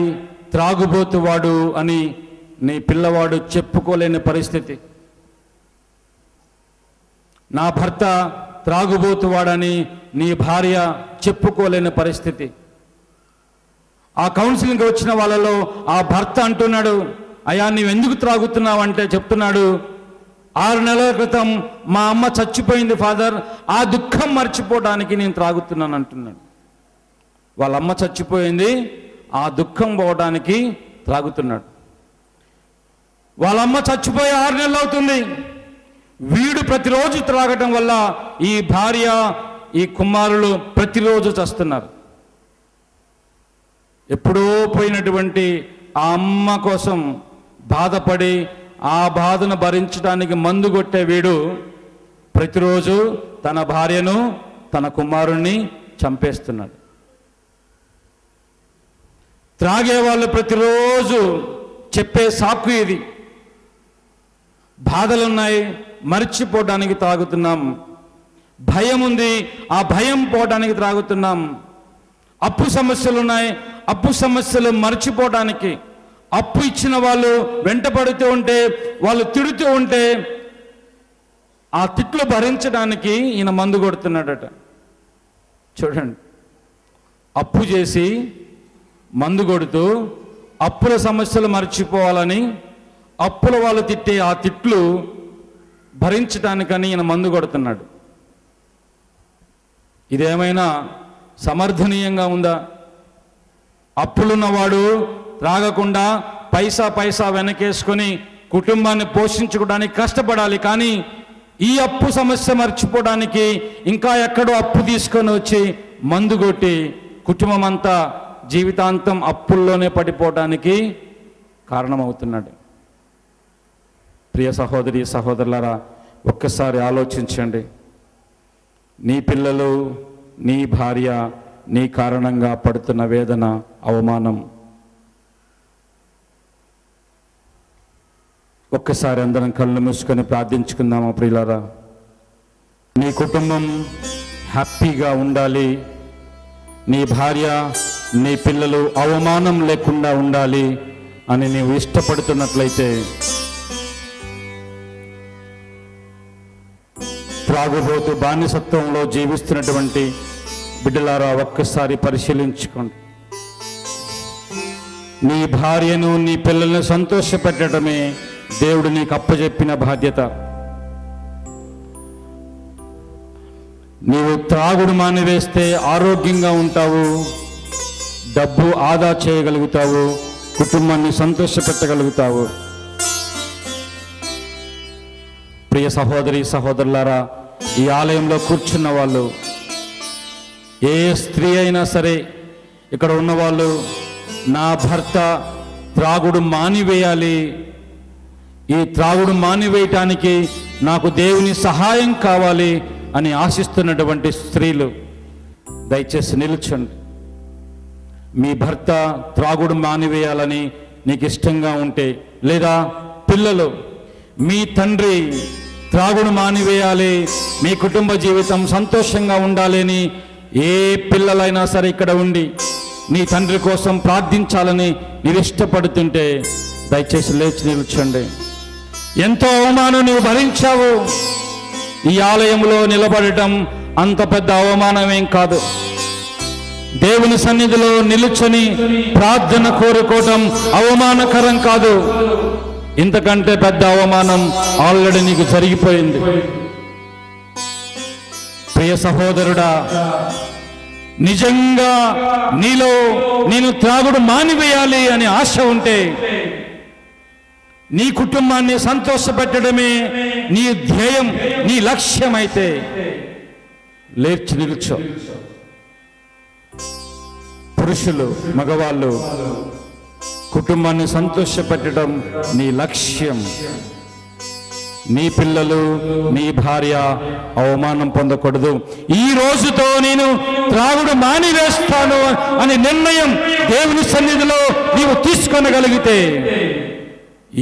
త్రాగుబోతువాడు అని నీ పిల్లవాడు చెప్పుకోలేని పరిస్థితి, నా భర్త త్రాగుబోతువాడని నీ భార్య చెప్పుకోలేని పరిస్థితి. ఆ కౌన్సిలింగ్కి వచ్చిన వాళ్ళలో ఆ భర్త అంటున్నాడు, అయ్యా నువ్వు ఎందుకు త్రాగుతున్నావు అంటే చెప్తున్నాడు, 6 నెలల క్రితం మా అమ్మ చచ్చిపోయింది ఫాదర్, ఆ దుఃఖం మర్చిపోవడానికి నేను త్రాగుతున్నాను అంటున్నాడు. వాళ్ళ అమ్మ చచ్చిపోయింది, ఆ దుఃఖం పోవడానికి త్రాగుతున్నాడు. వాళ్ళ అమ్మ చచ్చిపోయి 6 నెలలు అవుతుంది. వీడు ప్రతిరోజు త్రాగటం వల్ల ఈ భార్య ఈ కుమారులు ప్రతిరోజు చస్తున్నారు. ఎప్పుడో పోయినటువంటి ఆ అమ్మ కోసం బాధపడి ఆ బాధను భరించడానికి మందు కొట్టే వీడు ప్రతిరోజు తన భార్యను తన కుమారుణ్ణి చంపేస్తున్నాడు. త్రాగే వాళ్ళు ప్రతిరోజు చెప్పే సాకు ఇది, బాధలున్నాయి మర్చిపోవడానికి త్రాగుతున్నాం, భయం ఉంది ఆ భయం పోవడానికి త్రాగుతున్నాం, అప్పు సమస్యలు ఉన్నాయి అప్పు సమస్యలు మర్చిపోవడానికి, అప్పు ఇచ్చిన వాళ్ళు వెంట పడుతూ ఉంటే వాళ్ళు తిడుతూ ఉంటే ఆ తిట్లు భరించడానికి ఈయన మందు కొడుతున్నాడట. చూడండి, అప్పు చేసి మందు కొడుతూ అప్పుల సమస్యలు మర్చిపోవాలని అప్పుల వాళ్ళు తిట్టే ఆ తిట్లు భరించడానికని ఈయన మందు కొడుతున్నాడు. ఇదేమైనా సమర్థనీయంగా ఉందా? అప్పులున్నవాడు త్రాగకుండా పైసా వెనకేసుకొని కుటుంబాన్ని పోషించుకోవడానికి కష్టపడాలి, కానీ ఈ అప్పు సమస్య మర్చిపోవడానికి ఇంకా ఎక్కడో అప్పు తీసుకొని వచ్చి మందు కొట్టి కుటుంబం అంతా జీవితాంతం అప్పుల్లోనే పడిపోవడానికి కారణమవుతున్నాడు. ప్రియ సహోదరి సహోదరులారా, ఒక్కసారి ఆలోచించండి. నీ పిల్లలు నీ భార్య నీ కారణంగా పడుతున్న వేదన అవమానం, ఒక్కసారి అందరం కళ్ళు మూసుకొని ప్రార్థించుకుందామా ప్రియులారా? నీ కుటుంబం హ్యాపీగా ఉండాలి, నీ భార్య నీ పిల్లలు అవమానం లేకుండా ఉండాలి అని నీవు ఇష్టపడుతున్నట్లయితే త్రాగుబోతు బానిసత్వంలో జీవిస్తున్నటువంటి బిడ్డలారా ఒక్కసారి పరిశీలించుకోండి. నీ భార్యను నీ పిల్లల్ని సంతోషపెట్టడమే దేవుడు నీకు అప్పచెప్పిన బాధ్యత. నీవు త్రాగుడు మానివేస్తే ఆరోగ్యంగా ఉంటావు, డబ్బు ఆదా చేయగలుగుతావు, కుటుంబాన్ని సంతోషపెట్టగలుగుతావు. ప్రియ సహోదరి సహోదరులారా, ఈ ఆలయంలో కూర్చున్న వాళ్ళు, ఏ స్త్రీ అయినా సరే, ఇక్కడ ఉన్నవాళ్ళు, నా భర్త త్రాగుడు మానివేయాలి, ఈ త్రాగుడు మానివేయటానికి నాకు దేవుని సహాయం కావాలి అని ఆశిస్తున్నటువంటి స్త్రీలు దయచేసి నిల్చోండి. మీ భర్త త్రాగుడు మానివేయాలని నీకు ఇష్టంగా ఉంటే, లేదా పిల్లలు మీ తండ్రి త్రాగుడు మానివేయాలి, మీ కుటుంబ జీవితం సంతోషంగా ఉండాలని ఏ పిల్లలైనా సరే ఇక్కడ ఉండి నీ తండ్రి కోసం ప్రార్థించాలని మీరు ఇష్టపడుతుంటే దయచేసి లేచి నిల్చోండి. ఎంతో అవమానం నీవు భరించావు, ఈ ఆలయంలో నిలబడటం అంత పెద్ద అవమానమేం కాదు. దేవుని సన్నిధిలో నిలుచొని ప్రార్థన కోరుకోవటం అవమానకరం కాదు. ఇంతకంటే పెద్ద అవమానం ఆల్రెడీ నీకు జరిగిపోయింది. ప్రియ సహోదరుడా, నిజంగా నీలో నేను త్రాగుడు మానివేయాలి అనే ఆశ ఉంటే, నీ కుటుంబాన్ని సంతోషపెట్టడమే నీ ధ్యేయం, నీ లక్ష్యం అయితే లేచి నిల్చో. పురుషులు మగవాళ్ళు కుటుంబాన్ని సంతోషపెట్టడం నీ లక్ష్యం. నీ పిల్లలు నీ భార్య అవమానం పొందకూడదు. ఈ రోజుతో నేను త్రాగుడు మానివేస్తాను అనే నిర్ణయం దేవుని సన్నిధిలో నీవు తీసుకొనగలిగితే,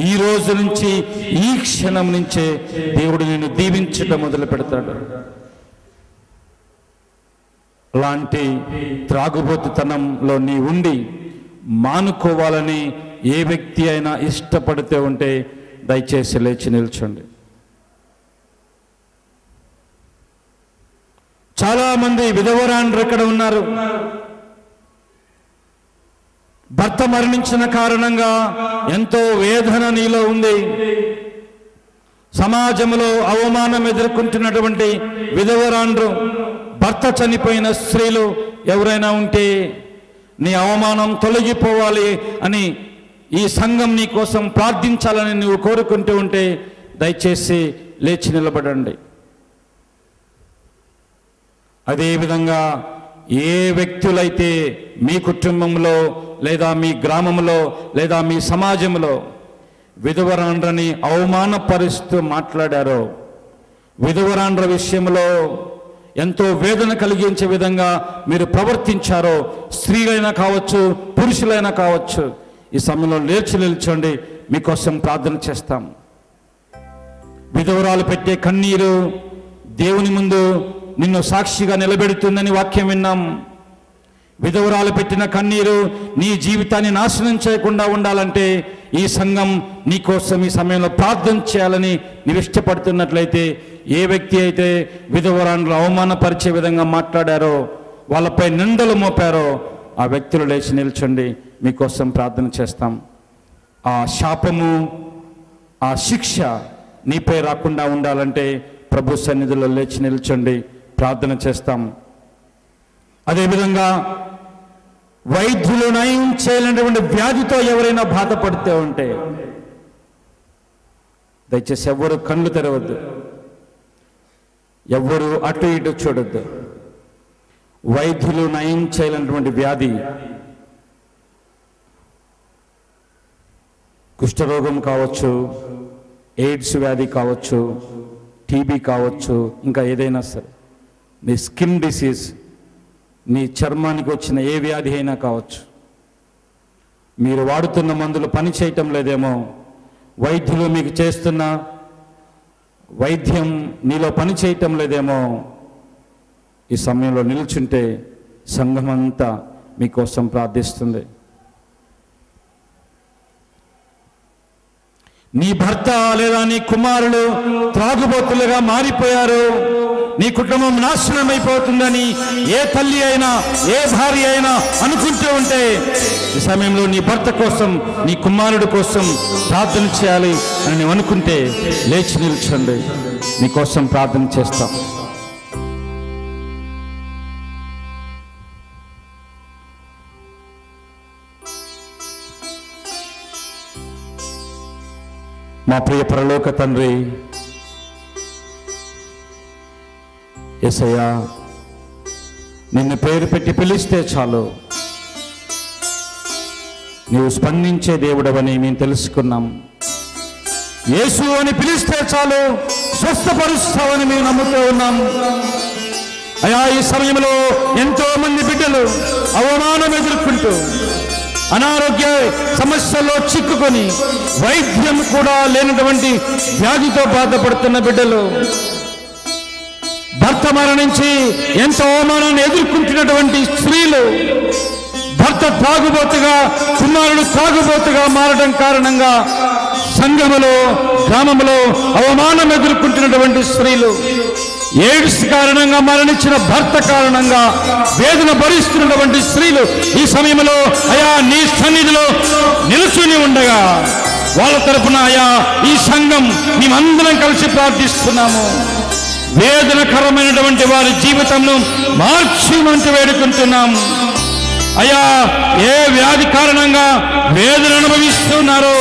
ఈ రోజు నుంచి ఈ క్షణం నుంచే దేవుడు నిన్ను దీవించడం మొదలు పెడతాడు. అలాంటి త్రాగుబోతుతనంలో నీ ఉండి మానుకోవాలని ఏ వ్యక్తి అయినా ఇష్టపడితే ఉంటే దయచేసి లేచి నిల్చోండి. చాలామంది విధవరాండ్రు ఇక్కడ ఉన్నారు. భర్త మరణించిన కారణంగా ఎంతో వేదన నీలో ఉంది. సమాజంలో అవమానం ఎదుర్కొంటున్నటువంటి విధవరాండ్రు, భర్త చనిపోయిన స్త్రీలు ఎవరైనా ఉంటే నీ అవమానం తొలగిపోవాలి అని ఈ సంఘం నీ కోసం ప్రార్థించాలని నువ్వు కోరుకుంటూ ఉంటే దయచేసి లేచి నిలబడండి. అదేవిధంగా ఏ వ్యక్తులైతే మీ కుటుంబంలో లేదా మీ గ్రామంలో లేదా మీ సమాజంలో విధవరాండ్రని అవమానపరుస్తూ మాట్లాడారో, విధవరాండ్ర విషయంలో ఎంతో వేదన కలిగించే విధంగా మీరు ప్రవర్తించారో, స్త్రీలైనా కావచ్చు పురుషులైనా కావచ్చు, ఈ సమయంలో లేచి నిల్చోండి, మీకోసం ప్రార్థన చేస్తాం. విధవరాలు పెట్టే కన్నీరు దేవుని ముందు నిన్ను సాక్షిగా నిలబెడుతుందని వాక్యం విన్నాం. విధవరాలు పెట్టిన కన్నీరు నీ జీవితాన్ని నాశనం చేయకుండా ఉండాలంటే ఈ సంఘం నీకోసం ఈ సమయంలో ప్రార్థన చేయాలని నీవు ఇష్టపడుతున్నట్లయితే, ఏ వ్యక్తి అయితే విధవరాలను అవమానపరిచే విధంగా మాట్లాడారో, వాళ్ళపై నిందలు మోపారో, ఆ వ్యక్తులు లేచి నిల్చండి, మీకోసం ప్రార్థన చేస్తాం. ఆ శాపము, ఆ శిక్ష నీపై రాకుండా ఉండాలంటే ప్రభు సన్నిధిలో లేచి నిల్చండి, ప్రార్థన చేస్తాం. అదేవిధంగా వైద్యులు నయం చేయలేనటువంటి వ్యాధితో ఎవరైనా బాధపడితే ఉంటే దయచేసి ఎవ్వరు కళ్ళు తెరవద్దు, ఎవ్వరు అటు ఇటు చూడొద్దు. వైద్యులు నయం చేయలేనటువంటి వ్యాధి, కుష్ఠరోగం కావచ్చు, ఎయిడ్స్ వ్యాధి కావచ్చు, టీబీ కావచ్చు, ఇంకా ఏదైనా సరే, నీ స్కిన్ డిసీజ్, నీ చర్మానికి వచ్చిన ఏ వ్యాధి అయినా కావచ్చు. మీరు వాడుతున్న మందులు పని చేయటం లేదేమో, వైద్యులు మీకు చేస్తున్న వైద్యం నీలో పని చేయటం లేదేమో, ఈ సమయంలో నిల్చుంటే సంఘమంతా మీకోసం ప్రార్థిస్తుంది. నీ భర్త లేదా నీ కుమారులు త్రాగుబోతులుగా మారిపోయారు, నీ కుటుంబం నాశనం అయిపోతుందని ఏ తల్లి అయినా ఏ భార్య అయినా అనుకుంటూ ఉంటే ఈ సమయంలో నీ భర్త కోసం, నీ కుమారుడు కోసం ప్రార్థన చేయాలి అని నువ్వు అనుకుంటే లేచి నిల్చోండి, నీకోసం ప్రార్థన చేస్తాం. మా ప్రియ పరలోక తండ్రి యేసయ్యా, నిన్ను పేరు పెట్టి పిలిస్తే చాలు నీవు స్పందించే దేవుడవని మేము తెలుసుకున్నాం. యేసు అని పిలిస్తే చాలు స్వస్థపరుస్తావని మేము నమ్ముతూ ఉన్నాం. అయ్యా, ఈ సమయంలో ఎంతో మంది బిడ్డలు అవమానం ఎదుర్కొంటూ అనారోగ్య సమస్యల్లో చిక్కుకొని వైద్యం కూడా లేనటువంటి వ్యాధితో బాధపడుతున్న బిడ్డలు, భర్త మరణించి ఎంతో అవమానాన్ని ఎదుర్కొంటున్నటువంటి స్త్రీలు, భర్త తాగుబోతుగా, కుమారుడు తాగుబోతుగా మారడం కారణంగా సంఘములో, గ్రామంలో అవమానం ఎదుర్కొంటున్నటువంటి స్త్రీలు, ఎయిడ్స్ కారణంగా మరణించిన భర్త కారణంగా వేదన భరిస్తున్నటువంటి స్త్రీలు ఈ సమయంలో అయా నీ సన్నిధిలో నిలుచుని ఉండగా వాళ్ళ తరపున అయా ఈ సంఘం మేమందరం కలిసి ప్రార్థిస్తున్నాము. వేదనకరమైనటువంటి వారి జీవితంలో మార్చిమంటూ వేడుకుంటున్నాం. అయ్యా, ఏ వ్యాధి కారణంగా వేదన అనుభవిస్తున్నారో,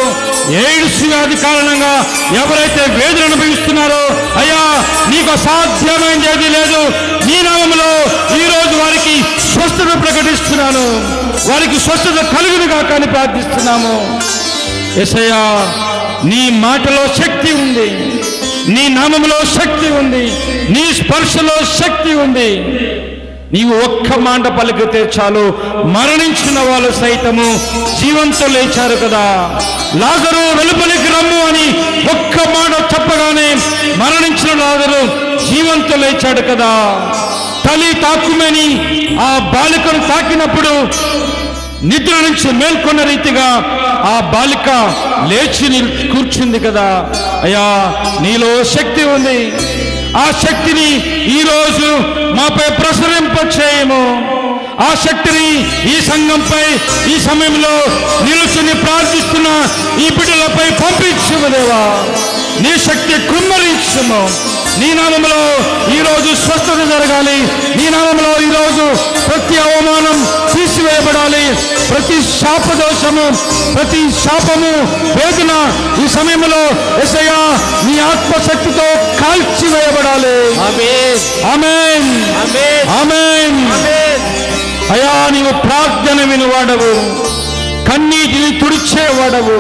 ఎయిడ్స్ వ్యాధి కారణంగా ఎవరైతే వేదన అనుభవిస్తున్నారో అయ్యా, నీకు అసాధ్యమైనది లేదు. నీ నామములో ఈరోజు వారికి స్వస్థత ప్రకటిస్తున్నాను, వారికి స్వస్థత కలుగునుగా కానీ ప్రార్థిస్తున్నాము. యేసయ్యా, నీ మాటలో శక్తి ఉంది, నీ నామములో శక్తి ఉంది, నీ స్పర్శలో శక్తి ఉంది. నీవు ఒక్క మాట పలికితే చాలు మరణించిన వాళ్ళు సైతము జీవంతో లేచారు కదా. లాజరు వెలుపలికి రమ్ము అని ఒక్క మాట చెప్పగానే మరణించిన లాజరు జీవంతో లేచాడు కదా. తల్లి తాకుమని ఆ బాలికను తాకినప్పుడు నిద్ర నుంచి మేల్కొన్న రీతిగా ఆ బాలిక లేచి కూర్చుంది కదా. అయ్యా, నీలో శక్తి ఉంది. ఆ శక్తిని ఈరోజు మాపై ప్రసరింపచేయము. ఆ శక్తిని ఈ సంఘంపై ఈ సమయంలో నిలుచుని ప్రార్థిస్తున్న ఈ బిడ్డలపై పంపించము దేవా. నీ శక్తి కుమ్మరించము. నీ నామములో ఈరోజు స్వస్థత జరగాలి. నీ నామములో ఈరోజు ప్రతి అవమానం తీసివేయబడాలి. ప్రతి శాపదోషము, ప్రతి శాపము, వేదన ఈ సమయంలో యేసయ్యా నీ ఆత్మశక్తితో కాల్చివేయబడాలి. ఆమేన్, ఆమేన్, ఆమేన్. అయ్యా, నీవు ప్రార్థన వినువాడవు, కన్నీటిని తుడిచేవాడవు,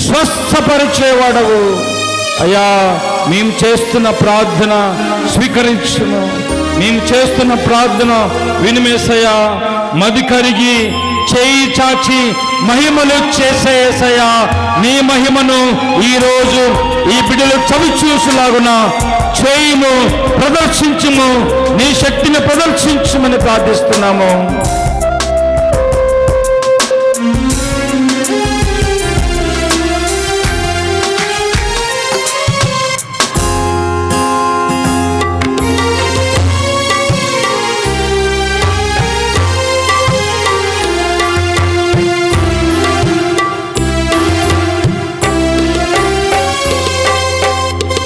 స్వస్థపరిచేవాడవు. అయ్యా, మేము చేస్తున్న ప్రార్థన స్వీకరించుము. మేము చేస్తున్న ప్రార్థన వినిమేసయ్యా. మది కరిగి చేయి చాచి మహిమలు చేసే యేసయ్యా, నీ మహిమను ఈరోజు ఈ బిడ్డలు చవి చూసులాగున చేయుము, ప్రదర్శించుము. నీ శక్తిని ప్రదర్శించుమని ప్రార్థిస్తున్నాము.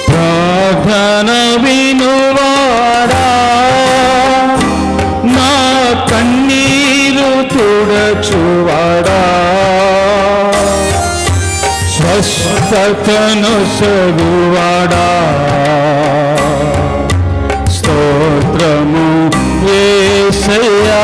ప్రార్థన వినువాడా, నా కన్నీరు తుడచువాడా, స్వస్థతను సగువాడా, స్తోత్రము యేసయ్యా.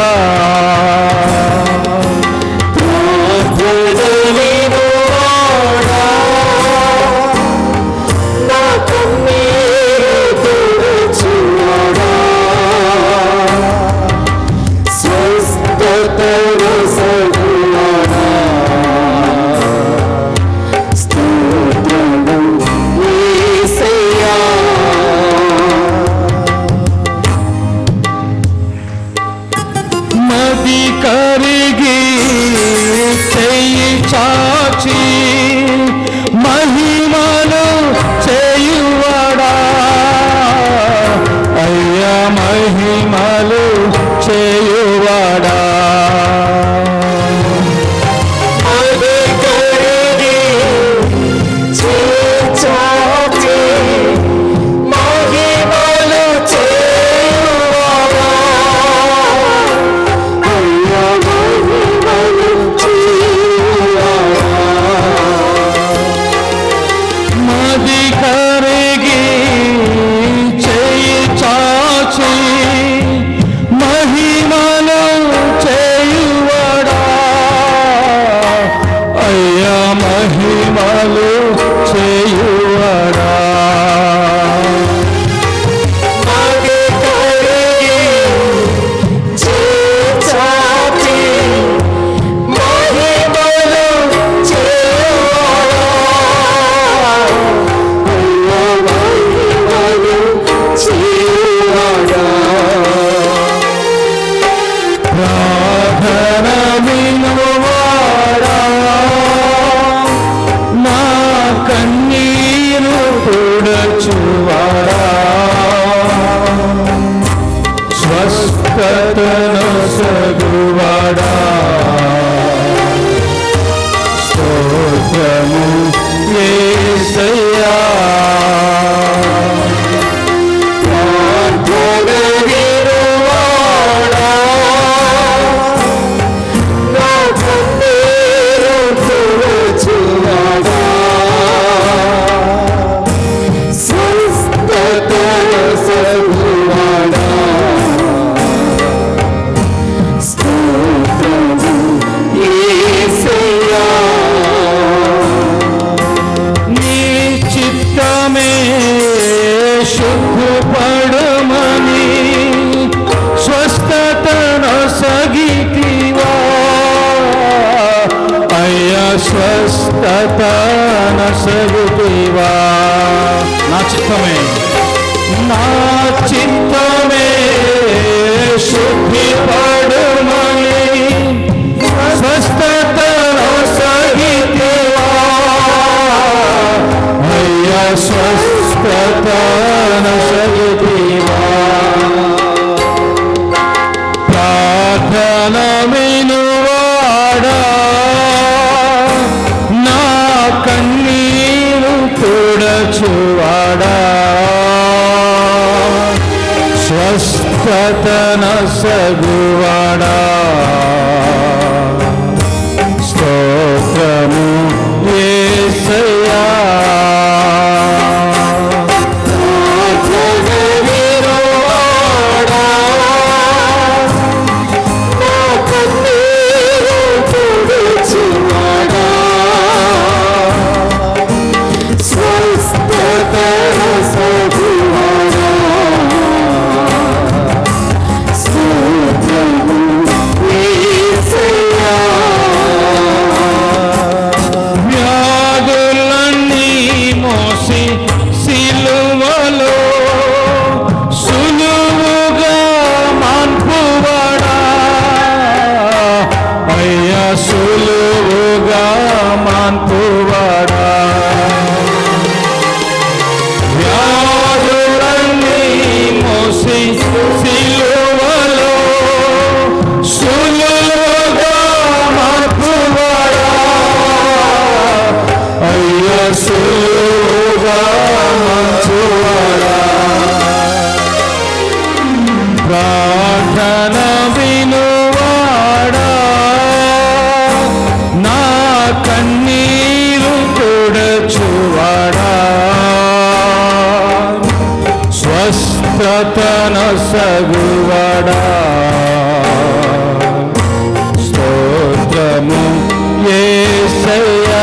నా చిత్తమే శుద్ధి పడుమని స్వస్థతను సగితివా అయ్యా స్వస్థతను సగితివా ప్రార్థన వినువాడా నా కన్నీరు తుడచువాడా స్వస్థతన సగువాడా స్తోత్రము యేసయ్యా ప్రార్థన వినువాడా నా కన్నీరు తుడచువాడా స్వస్థతన సగువాడా స్తోత్రము యేసయ్యా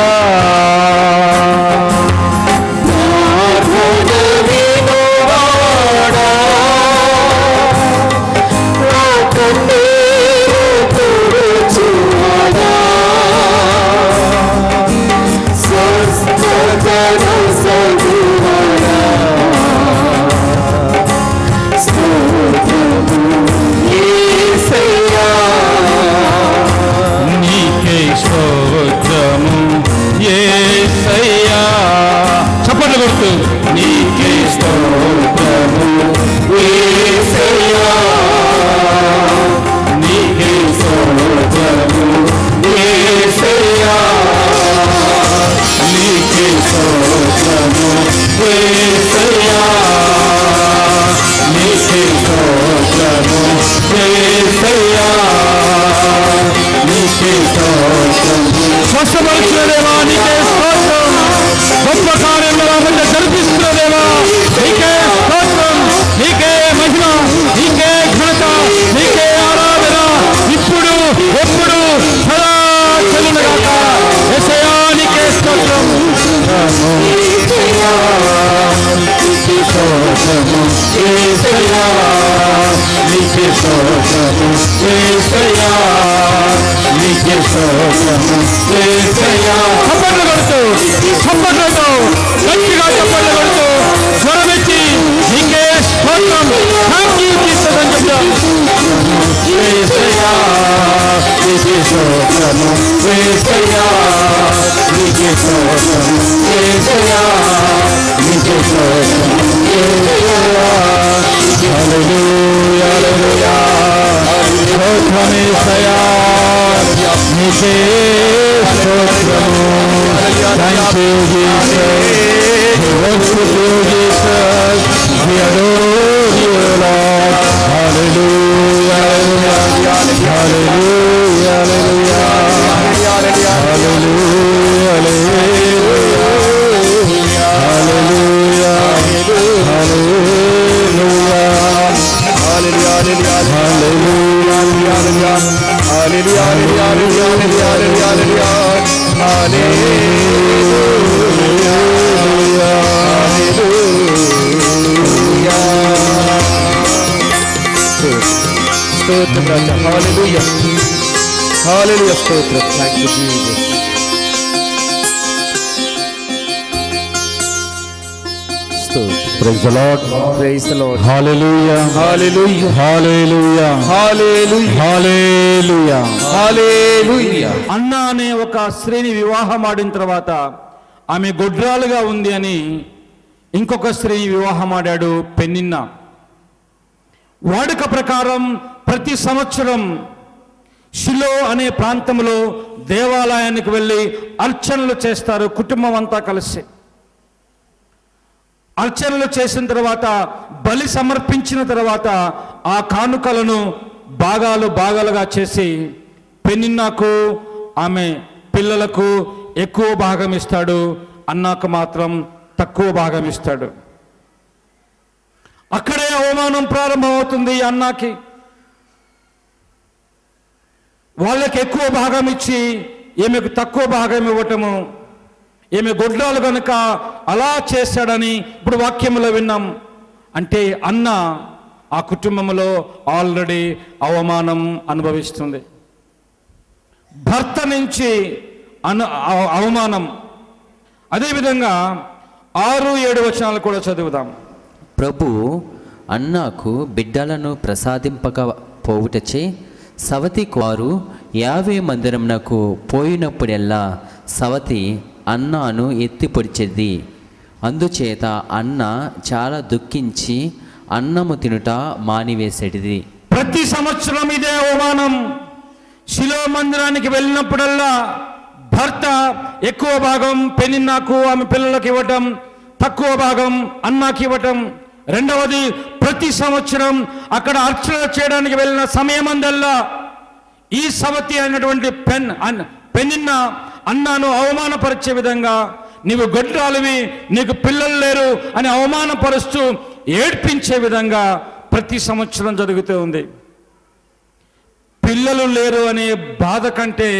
నీకే స్తోత్రము యేసయ్యా నీకే స్తోత్రము యేసయ్యా నీకే స్తోత్రము యేసయ్యా నీకే స్తోత్రము యేసయ్యా నీకే స్తోత్రము స్వస్థపరచున దేవా నీకే స్తోత్రం గొప్ప కార్యముల మధ్య జరిపిస్తున్న దేవా నీకే స్తోత్రం నీకే మహిమ నీకే ఘనత నీకే ఆరాధన ఇప్పుడు ఎప్పుడు సదా చెల్లునుగాక యేసయ్యా నీకే స్తోత్రం యేసయ్యా నీకే స్తోత్రము యేసయ్యా నీకే స్తోత్రము యేసయ్యా చప్పట్లు కొడుతూ చప్పట్లతో గట్టిగా చప్పట్లు కొడుతూ స్వరమెత్తి నీకే స్తోత్రం థాంక్ యూ జీసస్ అని చెప్తాం యేసయ్యా నీకే స్తోత్రము యేసయ్యా నీకే స్తోత్రము యేసయ్యా నీకే స్తోత్రము యేసయ్యా హల్లెలూయా హల్లెలూయా స్తోత్రం యేసయ్యా నీకే స్తోత్రము thank you Jesus we worship you Jesus we adore you Lord hallelujah hallelujah hallelujah hallelujah hallelujah స్తోత్రం రాజా హల్లెలూయా హల్లెలూయా స్తోత్రం thank you Jesus praise the lord, praise the lord. Hallelujah, hallelujah, hallelujah, hallelujah, hallelujah, hallelujah. అన్న అనే ఒక స్త్రీని వివాహం ఆడిన తర్వాత ఆమె గొడ్రాలుగా ఉంది అని ఇంకొక స్త్రీని వివాహం ఆడాడు పెనిన్న. వాడుక ప్రకారం ప్రతి సంవత్సరం షిలో అనే ప్రాంతంలో దేవాలయానికి వెళ్ళి అర్చనలు చేస్తారు కుటుంబం అంతా కలిసి. అర్చనలు చేసిన తర్వాత బలి సమర్పించిన తర్వాత ఆ కానుకలను భాగాలుగా చేసి పెనిన్నాకు ఆమె పిల్లలకు ఎక్కువ భాగం ఇస్తాడు, అన్నాకు మాత్రం తక్కువ భాగం ఇస్తాడు. అక్కడే అవమానం ప్రారంభమవుతుంది అన్నాకి. వాళ్ళకి ఎక్కువ భాగం ఇచ్చి ఈమెకు తక్కువ భాగం ఇవ్వటము, ఈమె గొడ్రాలు కనుక అలా చేశాడని ఇప్పుడు వాక్యంలో విన్నాం. అంటే అన్న ఆ కుటుంబంలో ఆల్రెడీ అవమానం అనుభవిస్తుంది. భర్త నుంచి అవమానం. అదేవిధంగా 6-7 వచనాలు కూడా చదువుదాం. ప్రభు అన్నాకు బిడ్డలను ప్రసాదింపకపోవుటచే సవతి వారు యావే మందిరమునకు పోయినప్పుడెల్లా సవతి అన్నాను ఎత్తి పొడిచెది. అందుచేత అన్న చాలా దుఃఖించి అన్నము తినుట మానివేసేటిది. ప్రతి సంవత్సరం ఇదే అవమానం. షిలో మందిరానికి వెళ్ళినప్పుడల్లా భర్త ఎక్కువ భాగం పెనిన్నాకు ఆమె పిల్లలకు ఇవ్వటం, తక్కువ భాగం అన్నాకి ఇవ్వటం. రెండవది, ప్రతి సంవత్సరం అక్కడ అర్చన చేయడానికి వెళ్ళిన సమయమందల్లా ఈ సవతి అయినటువంటి పెనిన్న అన్నాను అవమానపరిచే విధంగా, నీవు గొడ్రాలివి, నీకు పిల్లలు లేరు అని అవమానపరుస్తూ ఏడ్పించే విధంగా ప్రతి సంవత్సరం జరుగుతూ ఉంది. పిల్లలు లేరు అనే బాధ కంటే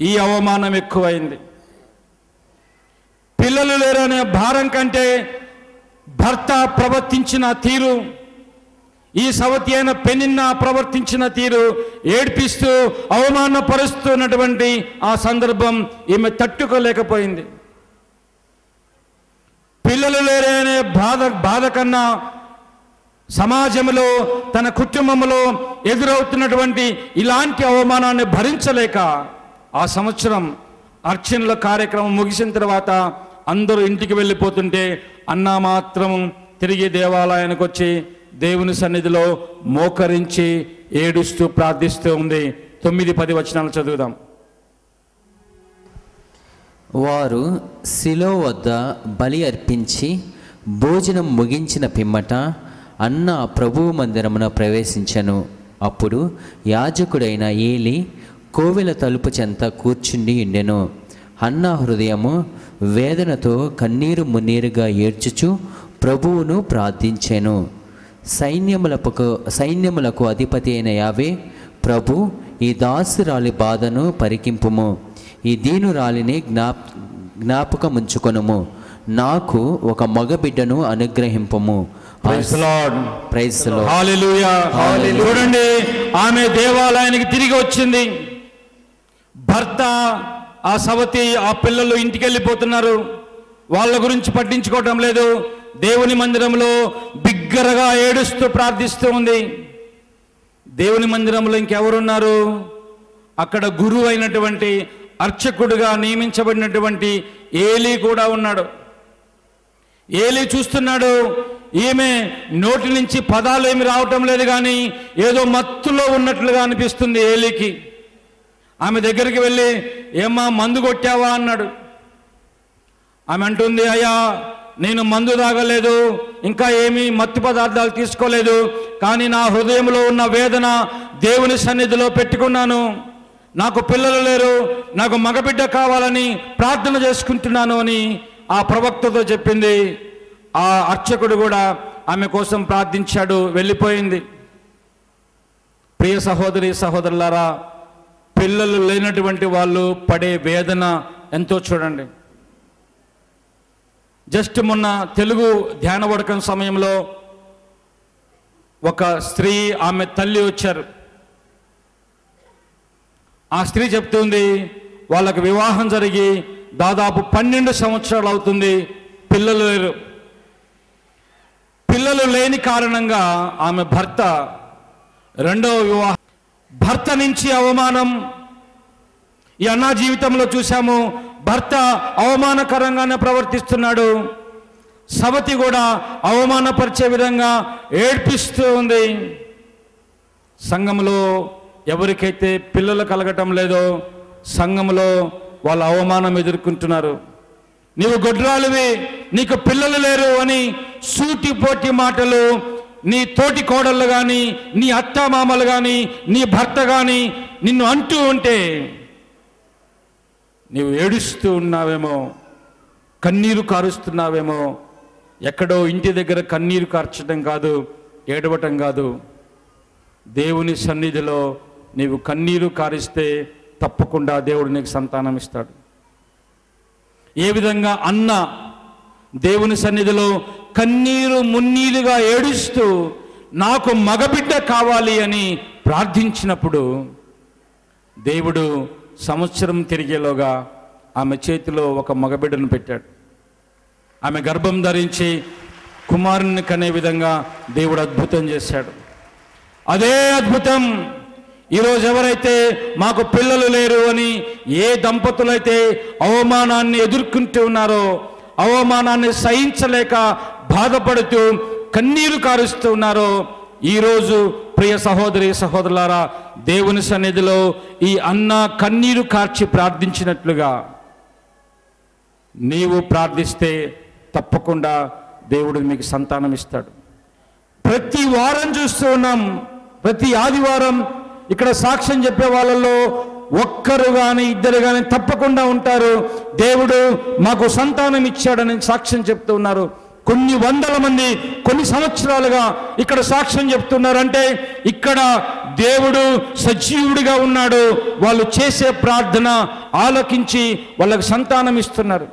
ఈ అవమానం ఎక్కువైంది. పిల్లలు లేరు అనే భారం కంటే భర్త ప్రవర్తించిన తీరు, ఈ సవతి అయిన పెనిన్న ప్రవర్తించిన తీరు, ఏడ్పిస్తూ అవమానపరుస్తున్నటువంటి ఆ సందర్భం ఈమె తట్టుకోలేకపోయింది. పిల్లలు లేరే అనే బాధ కన్నా సమాజంలో తన కుటుంబంలో ఎదురవుతున్నటువంటి ఇలాంటి అవమానాన్ని భరించలేక ఆ సంవత్సరం అర్చనల కార్యక్రమం ముగిసిన తర్వాత అందరూ ఇంటికి వెళ్ళిపోతుంటే అన్న మాత్రం తిరిగి దేవాలయానికి వచ్చి దేవుని సన్నిధిలో మోకరించి ఏడుస్తూ ప్రార్థిస్తూ ఉంది. 9-10 వచనాలు చదువుదాం. వారు శిలో వద్ద బలి అర్పించి భోజనం ముగించిన పిమ్మట అన్న ప్రభువు మందిరమున ప్రవేశించెను. అప్పుడు యాజకుడైన ఏలి కోవెల తలుపు చెంత కూర్చుండి ఉండెను. అన్న హృదయము వేదనతో కన్నీరు మున్నీరుగా ఏడ్చుచు ప్రభువును ప్రార్థించెను. సైన్యములకు అధిపతి అయిన యావే, ప్రభు ఈ దాసురాలి బాధను పరికింపుము, ఈ దీనురాలిని జ్ఞాపకముంచుకొనుము, నాకు ఒక మగబిడ్డను అనుగ్రహింపము. చూడండి, ఆమె దేవాలయానికి తిరిగి వచ్చింది. భర్త ఆ సవతి ఆ పిల్లలు ఇంటికి వెళ్ళిపోతున్నారు. వాళ్ళ గురించి పట్టించుకోవటం లేదు. దేవుని మందిరంలో బిగ్గరగా ఏడుస్తూ ప్రార్థిస్తూ ఉంది. దేవుని మందిరంలో ఇంకెవరున్నారు? అక్కడ గురువు అయినటువంటి అర్చకుడుగా నియమించబడినటువంటి ఏలీ కూడా ఉన్నాడు. ఏలీ చూస్తున్నాడు, ఈమె నోటి నుంచి పదాలు ఏమి రావటం లేదు, కానీ ఏదో మత్తులో ఉన్నట్లుగా అనిపిస్తుంది ఏలీకి. ఆమె దగ్గరికి వెళ్ళి, ఏమ్మా మందు కొట్టావా అన్నాడు. ఆమె అంటుంది, అయ్యా నేను మందు తాగలేదు, ఇంకా ఏమీ మత్తు పదార్థాలు తీసుకోలేదు, కానీ నా హృదయంలో ఉన్న వేదన దేవుని సన్నిధిలో పెట్టుకున్నాను. నాకు పిల్లలు లేరు, నాకు మగబిడ్డ కావాలని ప్రార్థన చేసుకుంటున్నాను అని ఆ ప్రవక్తతో చెప్పింది. ఆ అర్చకుడు కూడా ఆమె కోసం ప్రార్థించాడు, వెళ్ళిపోయింది. ప్రియ సహోదరి సహోదరులారా, పిల్లలు లేనటువంటి వాళ్ళు పడే వేదన ఎంతో చూడండి. జస్ట్ మొన్న తెలుగు ధ్యాన వడకం సమయంలో ఒక స్త్రీ, ఆమె తల్లి వచ్చారు. ఆ స్త్రీ చెప్తుంది, వాళ్ళకి వివాహం జరిగి దాదాపు 12 సంవత్సరాలు అవుతుంది, పిల్లలు లేరు. పిల్లలు లేని కారణంగా ఆమె భర్త రెండవ వివాహం, భర్త నుంచి అవమానం. ఈ అన్నా జీవితంలో చూసాము, భర్త అవమానకరంగానే ప్రవర్తిస్తున్నాడు. సవతి కూడా అవమానపరిచే విధంగా ఏడ్పిస్తూ ఉంది. సంఘంలో ఎవరికైతే పిల్లలు కలగటం లేదో సంఘంలో వాళ్ళ అవమానం ఎదుర్కొంటున్నారు. నీవు గొడ్రాలివి, నీకు పిల్లలు లేరు అని సూటిపోటి మాటలు నీ తోటి కోడళ్ళు కానీ, నీ అత్తామామలు కానీ, నీ భర్త కానీ నిన్ను అంటూ ఉంటే నీవు ఏడుస్తూ ఉన్నావేమో, కన్నీరు కారుస్తున్నావేమో. ఎక్కడో ఇంటి దగ్గర కన్నీరు కార్చడం కాదు, ఏడవటం కాదు. దేవుని సన్నిధిలో నీవు కన్నీరు కారిస్తే తప్పకుండా దేవుడు నీకు సంతానం ఇస్తాడు. ఏ విధంగా అన్న దేవుని సన్నిధిలో కన్నీరు మున్నీరుగా ఏడుస్తూ నాకు మగబిడ్డ కావాలి అని ప్రార్థించినప్పుడు దేవుడు సంవత్సరం తిరిగేలోగా ఆమె చేతిలో ఒక మగబిడ్డను పెట్టాడు. ఆమె గర్భం ధరించి కుమారుని కనే విధంగా దేవుడు అద్భుతం చేశాడు. అదే అద్భుతం ఈరోజు ఎవరైతే మాకు పిల్లలు లేరు అని ఏ దంపతులైతే అవమానాన్ని ఎదుర్కొంటూ ఉన్నారో, అవమానాన్ని సహించలేక బాధపడుతూ కన్నీరు కారుస్తూ ఉన్నారో, ఈరోజు ప్రియ సహోదరి సహోదరులారా, దేవుని సన్నిధిలో ఈ అన్న కన్నీరు కార్చి ప్రార్థించినట్లుగా నీవు ప్రార్థిస్తే తప్పకుండా దేవుడు మీకు సంతానం ఇస్తాడు. ప్రతి వారం చూస్తూ ఉన్నాం, ప్రతి ఆదివారం ఇక్కడ సాక్ష్యం చెప్పే వాళ్ళలో ఒక్కరు కానీ ఇద్దరు కానీ తప్పకుండా ఉంటారు. దేవుడు మాకు సంతానం ఇచ్చాడని సాక్ష్యం చెప్తూ ఉన్నారు. కొన్ని వందల మంది కొన్ని సంవత్సరాలుగా ఇక్కడ సాక్ష్యం చెప్తున్నారు. అంటే ఇక్కడ దేవుడు సజీవుడిగా ఉన్నాడు. వాళ్ళు చేసే ప్రార్థన ఆలకించి వాళ్ళకి సంతానం ఇస్తున్నారు.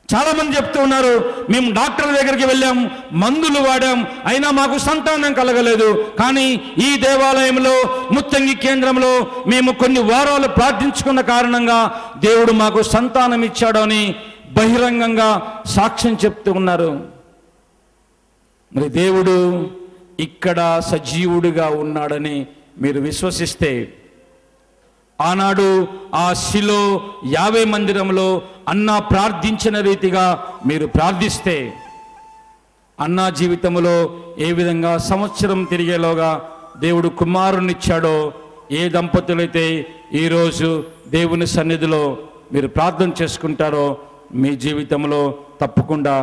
చాలామంది చెప్తూ ఉన్నారు, మేము డాక్టర్ దగ్గరికి వెళ్ళాం, మందులు వాడాం, అయినా మాకు సంతానం కలగలేదు. కానీ ఈ దేవాలయంలో ముత్తంగి కేంద్రంలో మేము కొన్ని వారాలు ప్రార్థించుకున్న కారణంగా దేవుడు మాకు సంతానం ఇచ్చాడు అని బహిరంగంగా సాక్ష్యం చెప్తూ ఉన్నారు. మరి దేవుడు ఇక్కడ సజీవుడిగా ఉన్నాడని మీరు విశ్వసిస్తే, ఆనాడు ఆ శిలో యావే మందిరంలో అన్న ప్రార్థించిన రీతిగా మీరు ప్రార్థిస్తే, అన్నా జీవితంలో ఏ విధంగా సంవత్సరం తిరిగేలోగా దేవుడు కుమారునిచ్చాడో, ఏ దంపతులైతే ఈరోజు దేవుని సన్నిధిలో మీరు ప్రార్థన చేసుకుంటారో మీ జీవితంలో తప్పకుండా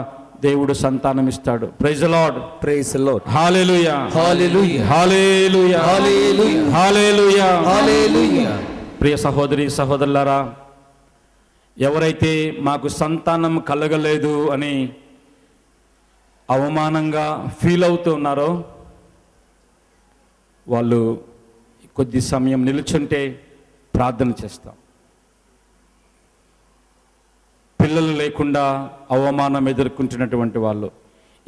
దేవుడు సంతానం ఇస్తాడు. Praise the lord, praise the lord, hallelujah, hallelujah, hallelujah, hallelujah, hallelujah, hallelujah. ప్రియ సహోదరి సహోదరులారా, ఎవరైతే మాకు సంతానం కలగలేదు అని అవమానంగా ఫీల్ అవుతున్నారో వాళ్ళు కొద్ది సమయం నిలుచుంటే ప్రార్థన చేస్తాం. పిల్లలు లేకుండా అవమానం ఎదుర్కొంటున్నటువంటి వాళ్ళు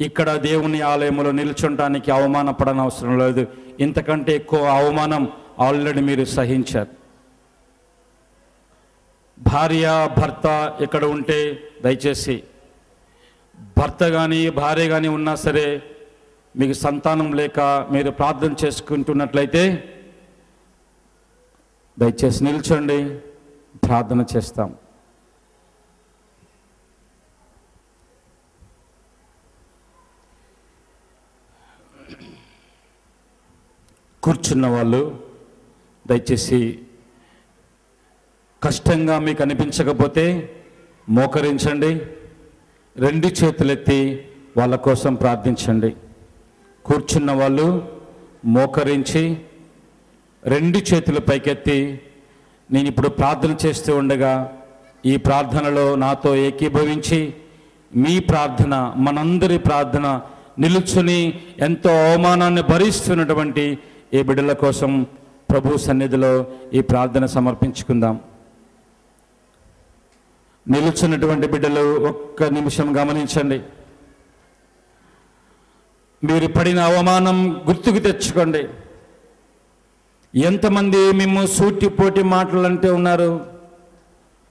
ఇక్కడ దేవుని ఆలయంలో నిల్చుంటానికి అవమానపడని అవసరం లేదు. ఇంతకంటే ఎక్కువ అవమానం ఆల్రెడీ మీరు సహించారు. భార్య భర్త ఇక్కడ ఉంటే దయచేసి, భర్త కానీ భార్య కానీ ఉన్నా సరే మీకు సంతానం లేక మీరు ప్రార్థన చేసుకుంటున్నట్లయితే దయచేసి నిల్చోండి, ప్రార్థన చేస్తాం. కూర్చున్న వాళ్ళు దయచేసి కష్టంగా మీకు అనిపించకపోతే మోకరించండి, రెండు చేతులెత్తి వాళ్ళ కోసం ప్రార్థించండి. కూర్చున్న వాళ్ళు మోకరించి రెండు చేతులు పైకెత్తి, నేను ఇప్పుడు ప్రార్థన చేస్తూ ఉండగా ఈ ప్రార్థనలో నాతో ఏకీభవించి మీ ప్రార్థన, మనందరి ప్రార్థన నిలుచుని ఎంతో అవమానాన్ని భరిస్తున్నటువంటి ఈ బిడ్డల కోసం ప్రభు సన్నిధిలో ఈ ప్రార్థన సమర్పించుకుందాం. నిలుచున్నటువంటి బిడ్డలు ఒక్క నిమిషం గమనించండి. మీరు పడిన అవమానం గుర్తుకు తెచ్చుకోండి. ఎంతమంది మేము సూటిపోటి మాటలు అంటూ ఉన్నారు.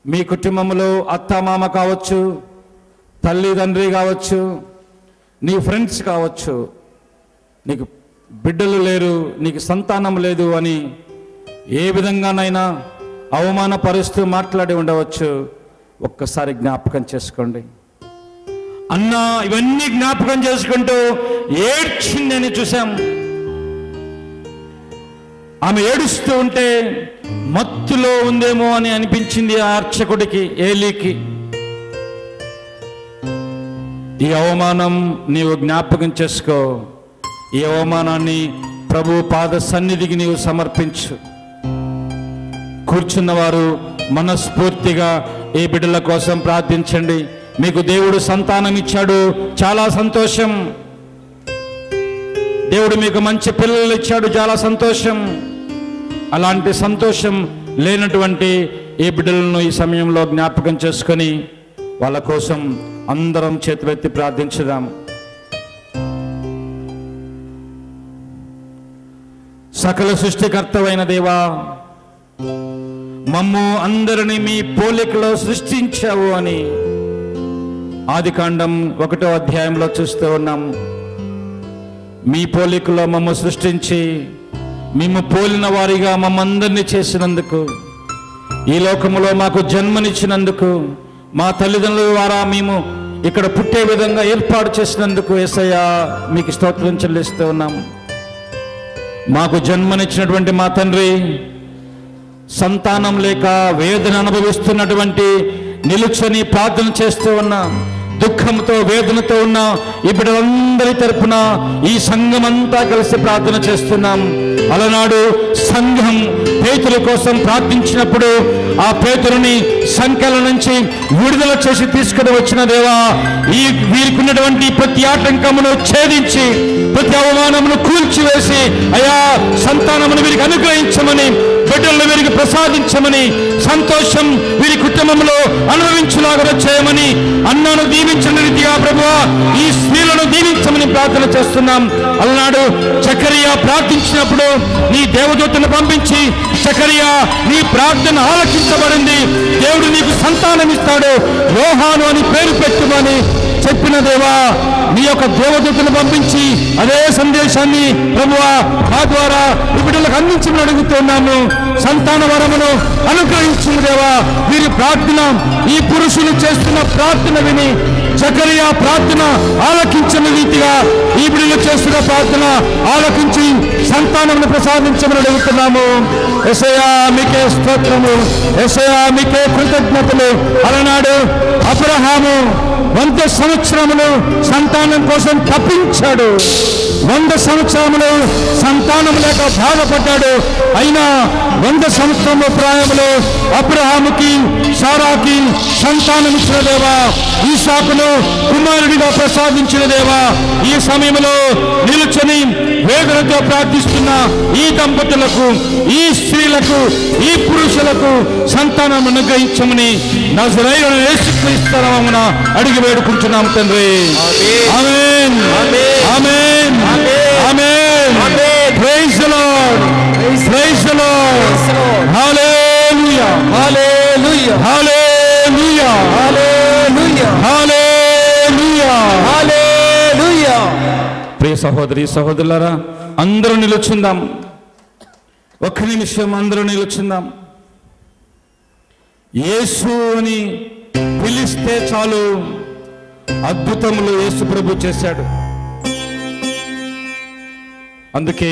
మీ కుటుంబంలో అత్తామామ కావచ్చు, తల్లిదండ్రి కావచ్చు, నీ ఫ్రెండ్స్ కావచ్చు, నీకు బిడ్డలు లేరు, నీకు సంతానం లేదు అని ఏ విధంగానైనా అవమానపరుస్తూ మాట్లాడి ఉండవచ్చు. ఒక్కసారి జ్ఞాపకం చేసుకోండి. అన్న ఇవన్నీ జ్ఞాపకం చేసుకుంటూ ఏడ్చింది అని చూసాం. ఆమె ఏడుస్తూ ఉంటే మత్తులో ఉందేమో అని అనిపించింది ఆ అర్చకుడికి, ఏలీకి. ఈ అవమానం నీవు జ్ఞాపకం చేసుకో. ఈ అవమానాన్ని ప్రభు పాద సన్నిధికి నీవు సమర్పించు. కూర్చున్నవారు మనస్ఫూర్తిగా ఈ బిడ్డల కోసం ప్రార్థించండి. మీకు దేవుడు సంతానం ఇచ్చాడు, చాలా సంతోషం. దేవుడు మీకు మంచి పిల్లలు ఇచ్చాడు, చాలా సంతోషం. అలాంటి సంతోషం లేనటువంటి ఈ బిడ్డలను ఈ సమయంలో జ్ఞాపకం చేసుకొని వాళ్ళ కోసం అందరం చేతులెత్తి ప్రార్థించుదాం. సకల సృష్టికర్తవైన దేవా, మమ్ము అందరిని మీ పోలికలో సృష్టించావు అని ఆదికాండం 1వ అధ్యాయంలో చూస్తూ ఉన్నాం. మీ పోలికలో మమ్ము సృష్టించి మేము పోలిన వారిగా మమ్మందరినీ చేసినందుకు, ఈ లోకములో మాకు జన్మనిచ్చినందుకు, మా తల్లిదండ్రుల ద్వారా మేము ఇక్కడ పుట్టే విధంగా ఏర్పాటు చేసినందుకు యేసయ్యా మీకు స్తోత్రం చెల్లిస్తూ ఉన్నాం. మాకు జన్మనిచ్చినటువంటి మా తండ్రి, సంతానం లేక వేదన అనుభవిస్తున్నటువంటి, నిలుచని ప్రార్థన చేస్తూ ఉన్నాం, దుఃఖంతో వేదనతో ఉన్న ఈ బిడ్డలందరి తరపున ఈ సంఘం అంతా కలిసి ప్రార్థన చేస్తున్నాం. అలనాడు సంఘం పేతురు కోసం ప్రార్థించినప్పుడు ఆ పేతురుని సంఖ్యల నుంచి విడుదల చేసి తీసుకుని వచ్చిన దేవా, ఈ వీరికి ఉన్నటువంటి ప్రతి ఆటంకమును ఛేదించి ప్రతి అవమానమును కూల్చివేసి అయా సంతానమును వీరికి అనుగ్రహించమని, బిడ్డలను వీరికి ప్రసాదించమని, సంతోషం వీరి కుటుంబంలో అనుభవించులాగా చేయమని, అన్నను దీవించిన రీతిగా ప్రభువా ఈ స్త్రీలను దీవించమని ప్రార్థన చేస్తున్నాం. అలనాడు జకరియా ప్రార్థించినప్పుడు నీ దేవదూతను పంపించి, జకరియా నీ ప్రార్థన ఆలకించబడింది, దేవుడు నీకు సంతానం ఇస్తాడు, యోహాను అని పేరు పెట్టుమని చెప్పిన దేవా, నీ యొక్క దేవదూతను పంపించి అదే సందేశాన్ని ప్రభువా మా ద్వారా ఈ బిడ్డలకు అందించమని అడుగుతున్నాము. సంతాన వరమును అనుగ్రహించిన దేవా, వీరి ప్రార్థన, ఈ పురుషులు చేస్తున్న ప్రార్థన విని జకరియా ప్రార్థన ఆలకించిన రీతిగా ఈ బిడ్డలు చేస్తున్న ప్రార్థన ఆలకించి సంతానమును ప్రసాదించమని అడుగుతున్నాము. యేసయ్యా మీకే స్తోత్రము, యేసయ్యా మీకే కృతజ్ఞతలు. అలనాడు అబ్రహాము 100 సంవత్సరములు సంతానం కోసం తప్పించాడు, 100 సంవత్సరములు సంతానం లేక బాధపడ్డాడు. అయినా 100 సంవత్సరముల ప్రాయములో అబ్రహాముకి సారాకి సంతానం ఇచ్చిన దేవా, ఈసాకును కుమారుడిగా ప్రసాదించిన దేవా, ఈ సమయంలో నిలుచని వేదనతో ప్రార్థిస్తున్న ఈ దంపతులకు, ఈ స్త్రీలకు, ఈ పురుషులకు సంతానం అనుగ్రహించమని నజరేయుడైన యేసుక్రీస్తు నామమున అడిగి వేడుకుంటున్నాం తండ్రి. Amen, amen, amen. Praise the lord, praise the lord. Hallelujah, hallelujah, hallelujah, hallelujah, hallelujah, hallelujah. ప్రియ సహోదరి సహోదరులారా, అందరూ నిలుచుందాం. ఒక్క నిమిషం అందరూ నిలుచుందాం. యేసు అని పిలిస్తే చాలు అద్భుతములు యేసు ప్రభు చేశాడు. అందుకే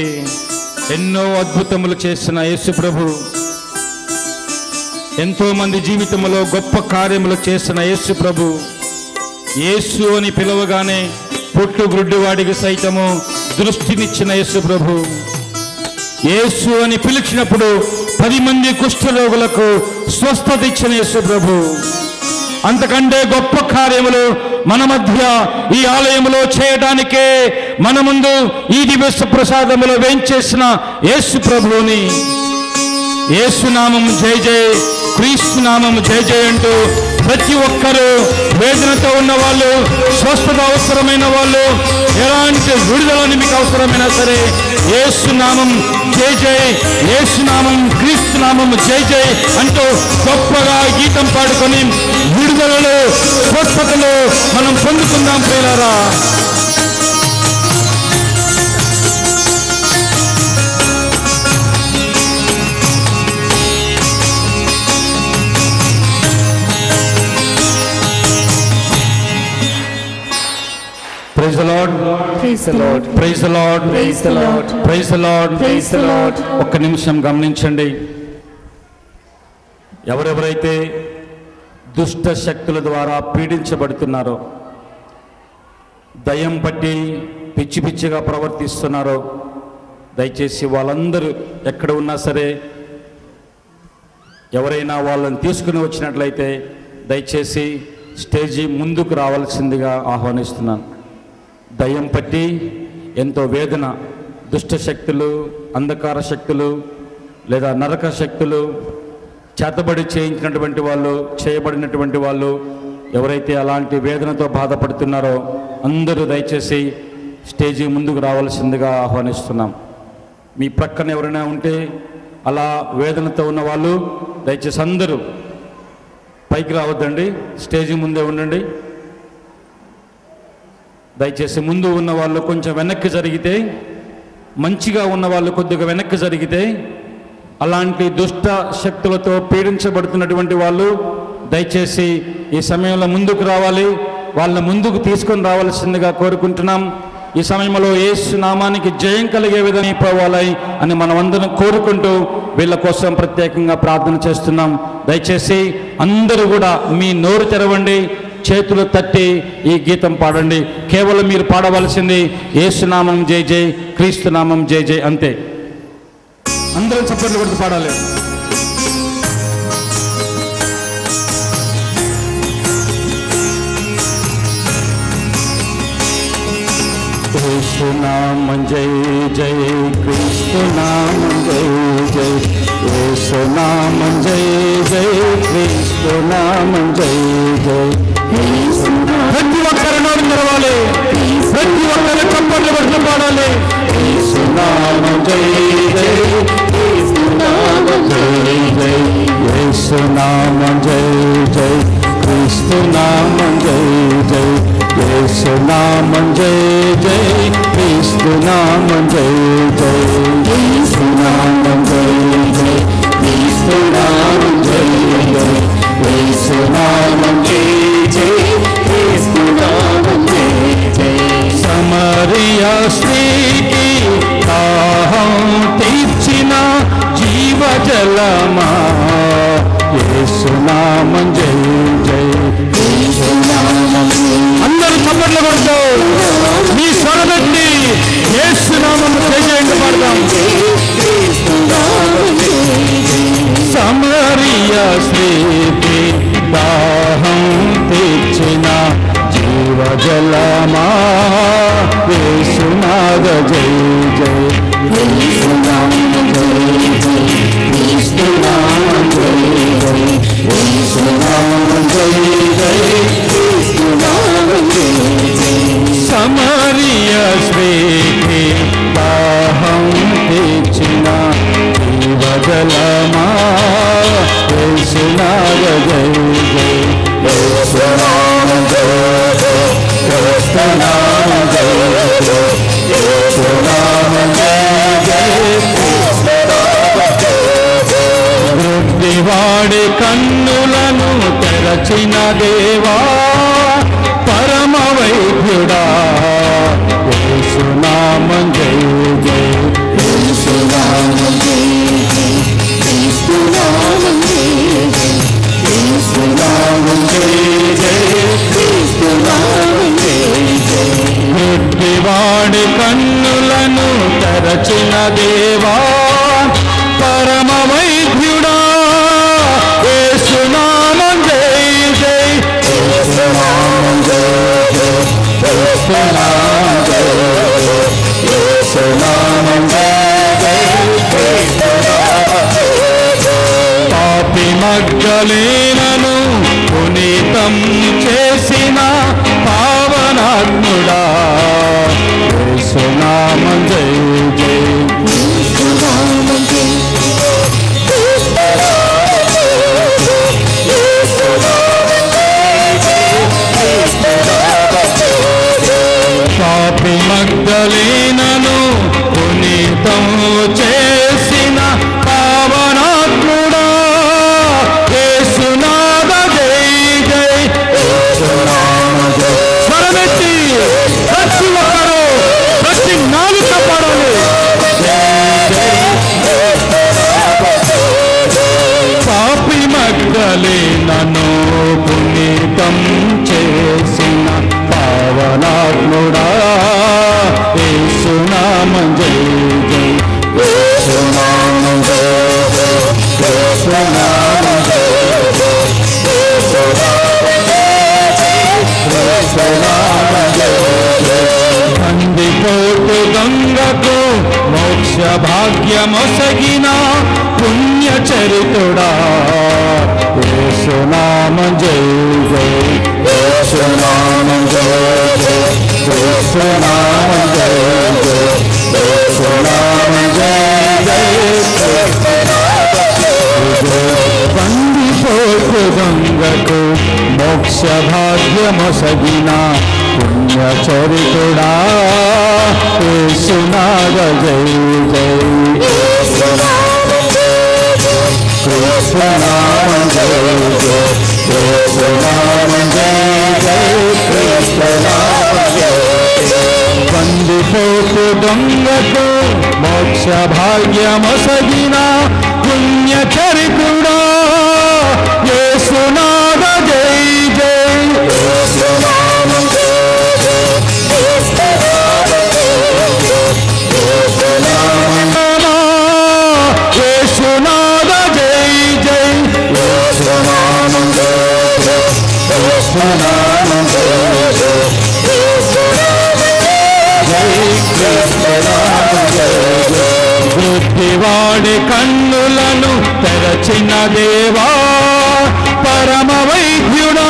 ఎన్నో అద్భుతములు చేసిన యేసు ప్రభు, ఎంతో మంది జీవితంలో గొప్ప కార్యములు చేసిన యేసు ప్రభు, యేసు అని పిలవగానే పుట్టు గుడ్డివాడికి సైతము దృష్టినిచ్చిన యేసు ప్రభు, యేసు అని పిలిచినప్పుడు 10 మంది కుష్ఠరోగులకు స్వస్థత ఇచ్చిన యేసు ప్రభు, అంతకంటే గొప్ప కార్యములు మన మధ్య ఈ ఆలయములో చేయడానికే మన ముందు ఈ దివ్య ప్రసాదములో వేంచేసిన యేసు ప్రభువుని, యేసు నామము జై జై, క్రీస్తు నామము జై జై అంటూ ప్రతి ఒక్కరూ వేదనతో ఉన్న వాళ్ళు, స్వస్థత అవసరమైన వాళ్ళు, ఎలాంటి విడుదలని మీకు అవసరమైనా సరే యేసు నామం జై జై, యేసు నామం క్రీస్తు నామం జై జై అంటూ గొప్పగా గీతం పాడుకొని విడుదలలో, స్వస్థతలు మనం పొందుకుందాం ప్రియులారా. Praise the Lord, Praise the Lord. Praise the Lord, Praise the Lord. Praise the Lord. Praise the Lord. ఒక్క నిమిషం గమనించండి. ఎవరెవరైతే దుష్ట శక్తుల ద్వారా పీడించబడుతున్నారో, దయ్యం పట్టి పిచ్చి పిచ్చిగా ప్రవర్తిస్తున్నారో, దయచేసి వాళ్ళందరూ ఎక్కడ ఉన్నా సరే ఎవరైనా వాళ్ళని తీసుకుని వచ్చినట్లయితే దయచేసి స్టేజీ ముందుకు రావాల్సిందిగా ఆహ్వానిస్తున్నాను. దయ్యం పట్టి ఎంతో వేదన, దుష్ట శక్తులు, అంధకార శక్తులు లేదా నరక శక్తులు, చేతబడి చేయించినటువంటి వాళ్ళు, చేయబడినటువంటి వాళ్ళు ఎవరైతే అలాంటి వేదనతో బాధపడుతున్నారో అందరూ దయచేసి స్టేజీ ముందుకు రావాల్సిందిగా ఆహ్వానిస్తున్నాం. మీ ప్రక్కన ఎవరైనా ఉంటే అలా వేదనతో ఉన్న వాళ్ళు దయచేసి అందరూ పైకి రావద్దండి, స్టేజీ ముందే ఉండండి. దయచేసి ముందు ఉన్న వాళ్ళు కొంచెం వెనక్కి జరిగితే, మంచిగా ఉన్న వాళ్ళు కొద్దిగా వెనక్కి జరిగితే, అలాంటి దుష్ట శక్తులతో పీడించబడుతున్నటువంటి వాళ్ళు దయచేసి ఈ సమయంలో ముందుకు రావాలి. వాళ్ళని ముందుకు తీసుకొని రావాల్సిందిగా కోరుకుంటున్నాం. ఈ సమయంలో యేసు నామానికి జయం కలిగే విధంగా పోవాలి అని మనమందరం కోరుకుంటూ వీళ్ళ కోసం ప్రత్యేకంగా ప్రార్థన చేస్తున్నాం. దయచేసి అందరూ కూడా మీ నోరు తెరవండి, చేతులు తట్టి ఈ గీతం పాడండి. కేవలం మీరు పాడవలసింది యేసునామం జై జై, క్రీస్తునామం జై జై, అంతే. అందరూ చప్పట్లు కొడుతూ పాడాలి. యేసునామం జై జై, క్రీస్తునామం జై జై, యేసునామం జై జై, క్రీస్తునామం జై జై. ప్రతి ఒక్కరు నోరు తెరవాలి, ప్రతి ఒక్కరు చప్పట్లు కొడుతూ పాడాలి. యేసునామం జై జై, క్రీస్తునామం జై జై, యేసునామం జై జై, క్రీస్తునామం జై జై, యేసునామం జై జై, క్రీస్తునామం జై జై, యేసునామం జై జై, క్రీస్తునామం జై జై, యేసునామం జై జై, క్రీస్తునామం జై జై. సమరియా స్త్రీకి దాహం తీర్చిన జీవజలమా, యేసునామం జై జై, అందరూ చప్పట్లు కొడుతూ మీ స్వరబెట్టి యేసునామం జై జై అంటూ పాడదాం. సమరియా స్త్రీకి దాహం తీర్చిన జీవజలమా, యేసునామ జై జై, యేసునామం జై జై, క్రీస్తునామం జై జై, యేసునామం జై జై, క్రీస్తునామం జై జై. సమరియా స్త్రీకి దాహం తీర్చిన జీవజలమా, యేసునామ జై జై, యేసునామం జై జై, క్రీస్తునామం జై జై, యేసునామం జై జై, క్రీస్తునామం జై జై. వృద్ధివాడి కన్నులను తెరచిన దేవా, పరమ వైద్యుడా, యేసునామం జై జై, యేసునామం జై జై, క్రీస్తునామం జై జై, యేసునామం జై జై, క్రీస్తునామం జై జై. వృద్ధివాడి కన్నులను తెరచిన దేవా, పరమ వైద్యుడా, యేసునామం జై జై, మోక్ష భాగ్యమొసగిన పుణ్యచరితుడా యేసునామం జై జై యేసునామం జై జై యేసునామం జై జై యేసునామం జై జై బందిపోటు దొంగకు మోక్ష భాగ్యమొసగిన పుణ్యచరితుడా యేసునాద జై జై యేసునామం జై జై యేసునామం జై జై యేసునామం జై బందిపోటు దొంగకు మోక్ష భాగ్యమొసగిన పుణ్యచరితుడా యేసునాద జై జై యేసునామం జై జై యేసునామం యేసునాద జై జై యేసునామం జై జై యేసునామం జై జై వృద్ధివాడి కన్నులను తెరచిన దేవా పరమ వైద్యుడా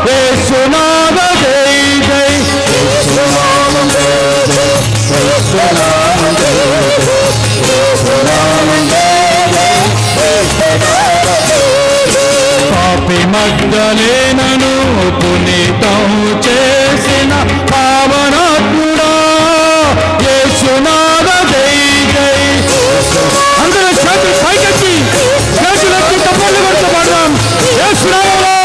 యేసునాద జై జై యేసునామం జై జై యేసునామం జై జై యేసునామం జై జై యేసునామం జై జై పాపి మగ్దలేనను పునీతం చేసిన పావనాత్ముడా యేసునాద జై జై అందరూ చేతులు పైకెత్తి చేతులెత్తి తప్పలు కొడుతూ పాడదాం. యేసునామములో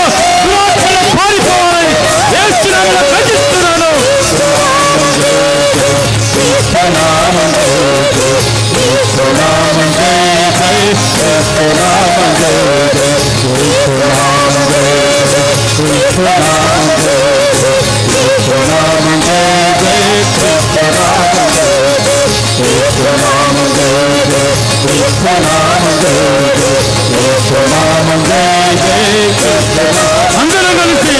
దురాత్మలు పారిపోవాలి. యేసునామములో గర్జిస్తున్నాను. యేసునామం జై జై యేసునామం జై జై యేసునామం జై జై యేసునామం జై జై యేసునామం జై జై యేసునామం జై జై యేసునామం జై జై యేసునామం జై జై యేసునామం జై జై యేసునామం జై జై అందరూ కలిసి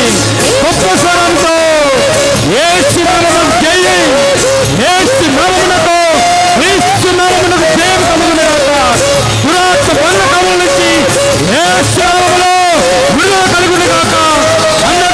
గొప్ప స్వరంతో యేసునామం జై జై యేసునామమునకు క్రీస్తునామమునకు జయం కలుగునుగాక. దురాత్మ బంధకముల నుంచి యేసునామములో విడుదల కలుగునుగాక. అందరూ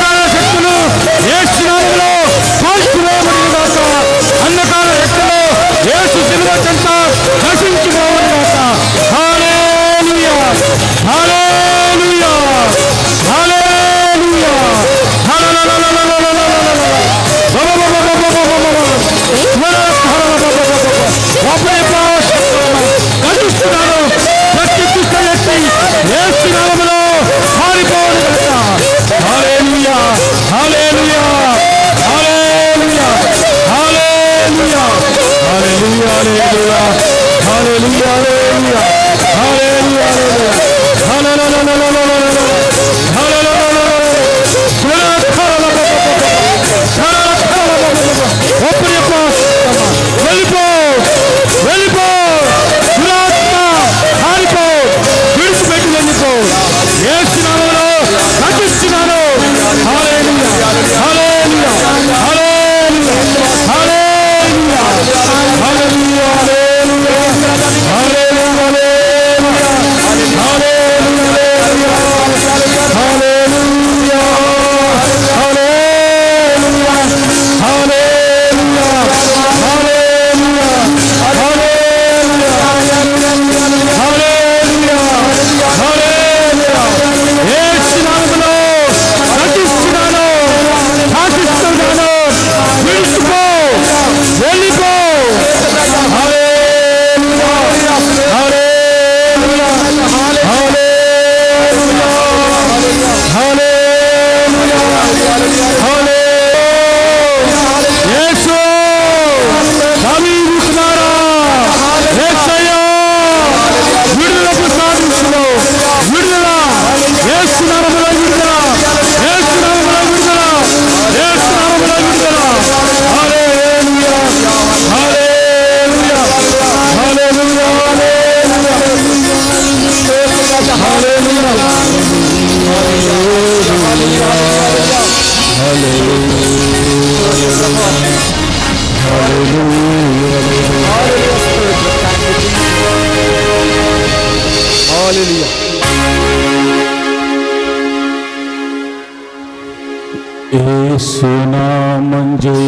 యేసునామం జై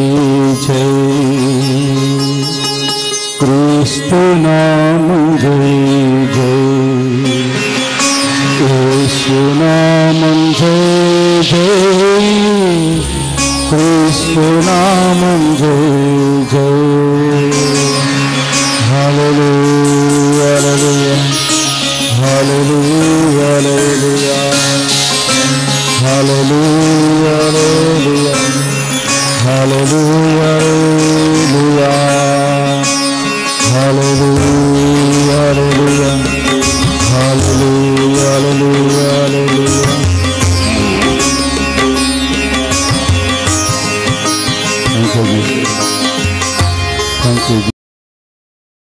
జై, క్రీస్తునామం జై జై, యేసునామం జై జై, క్రీస్తునామం జై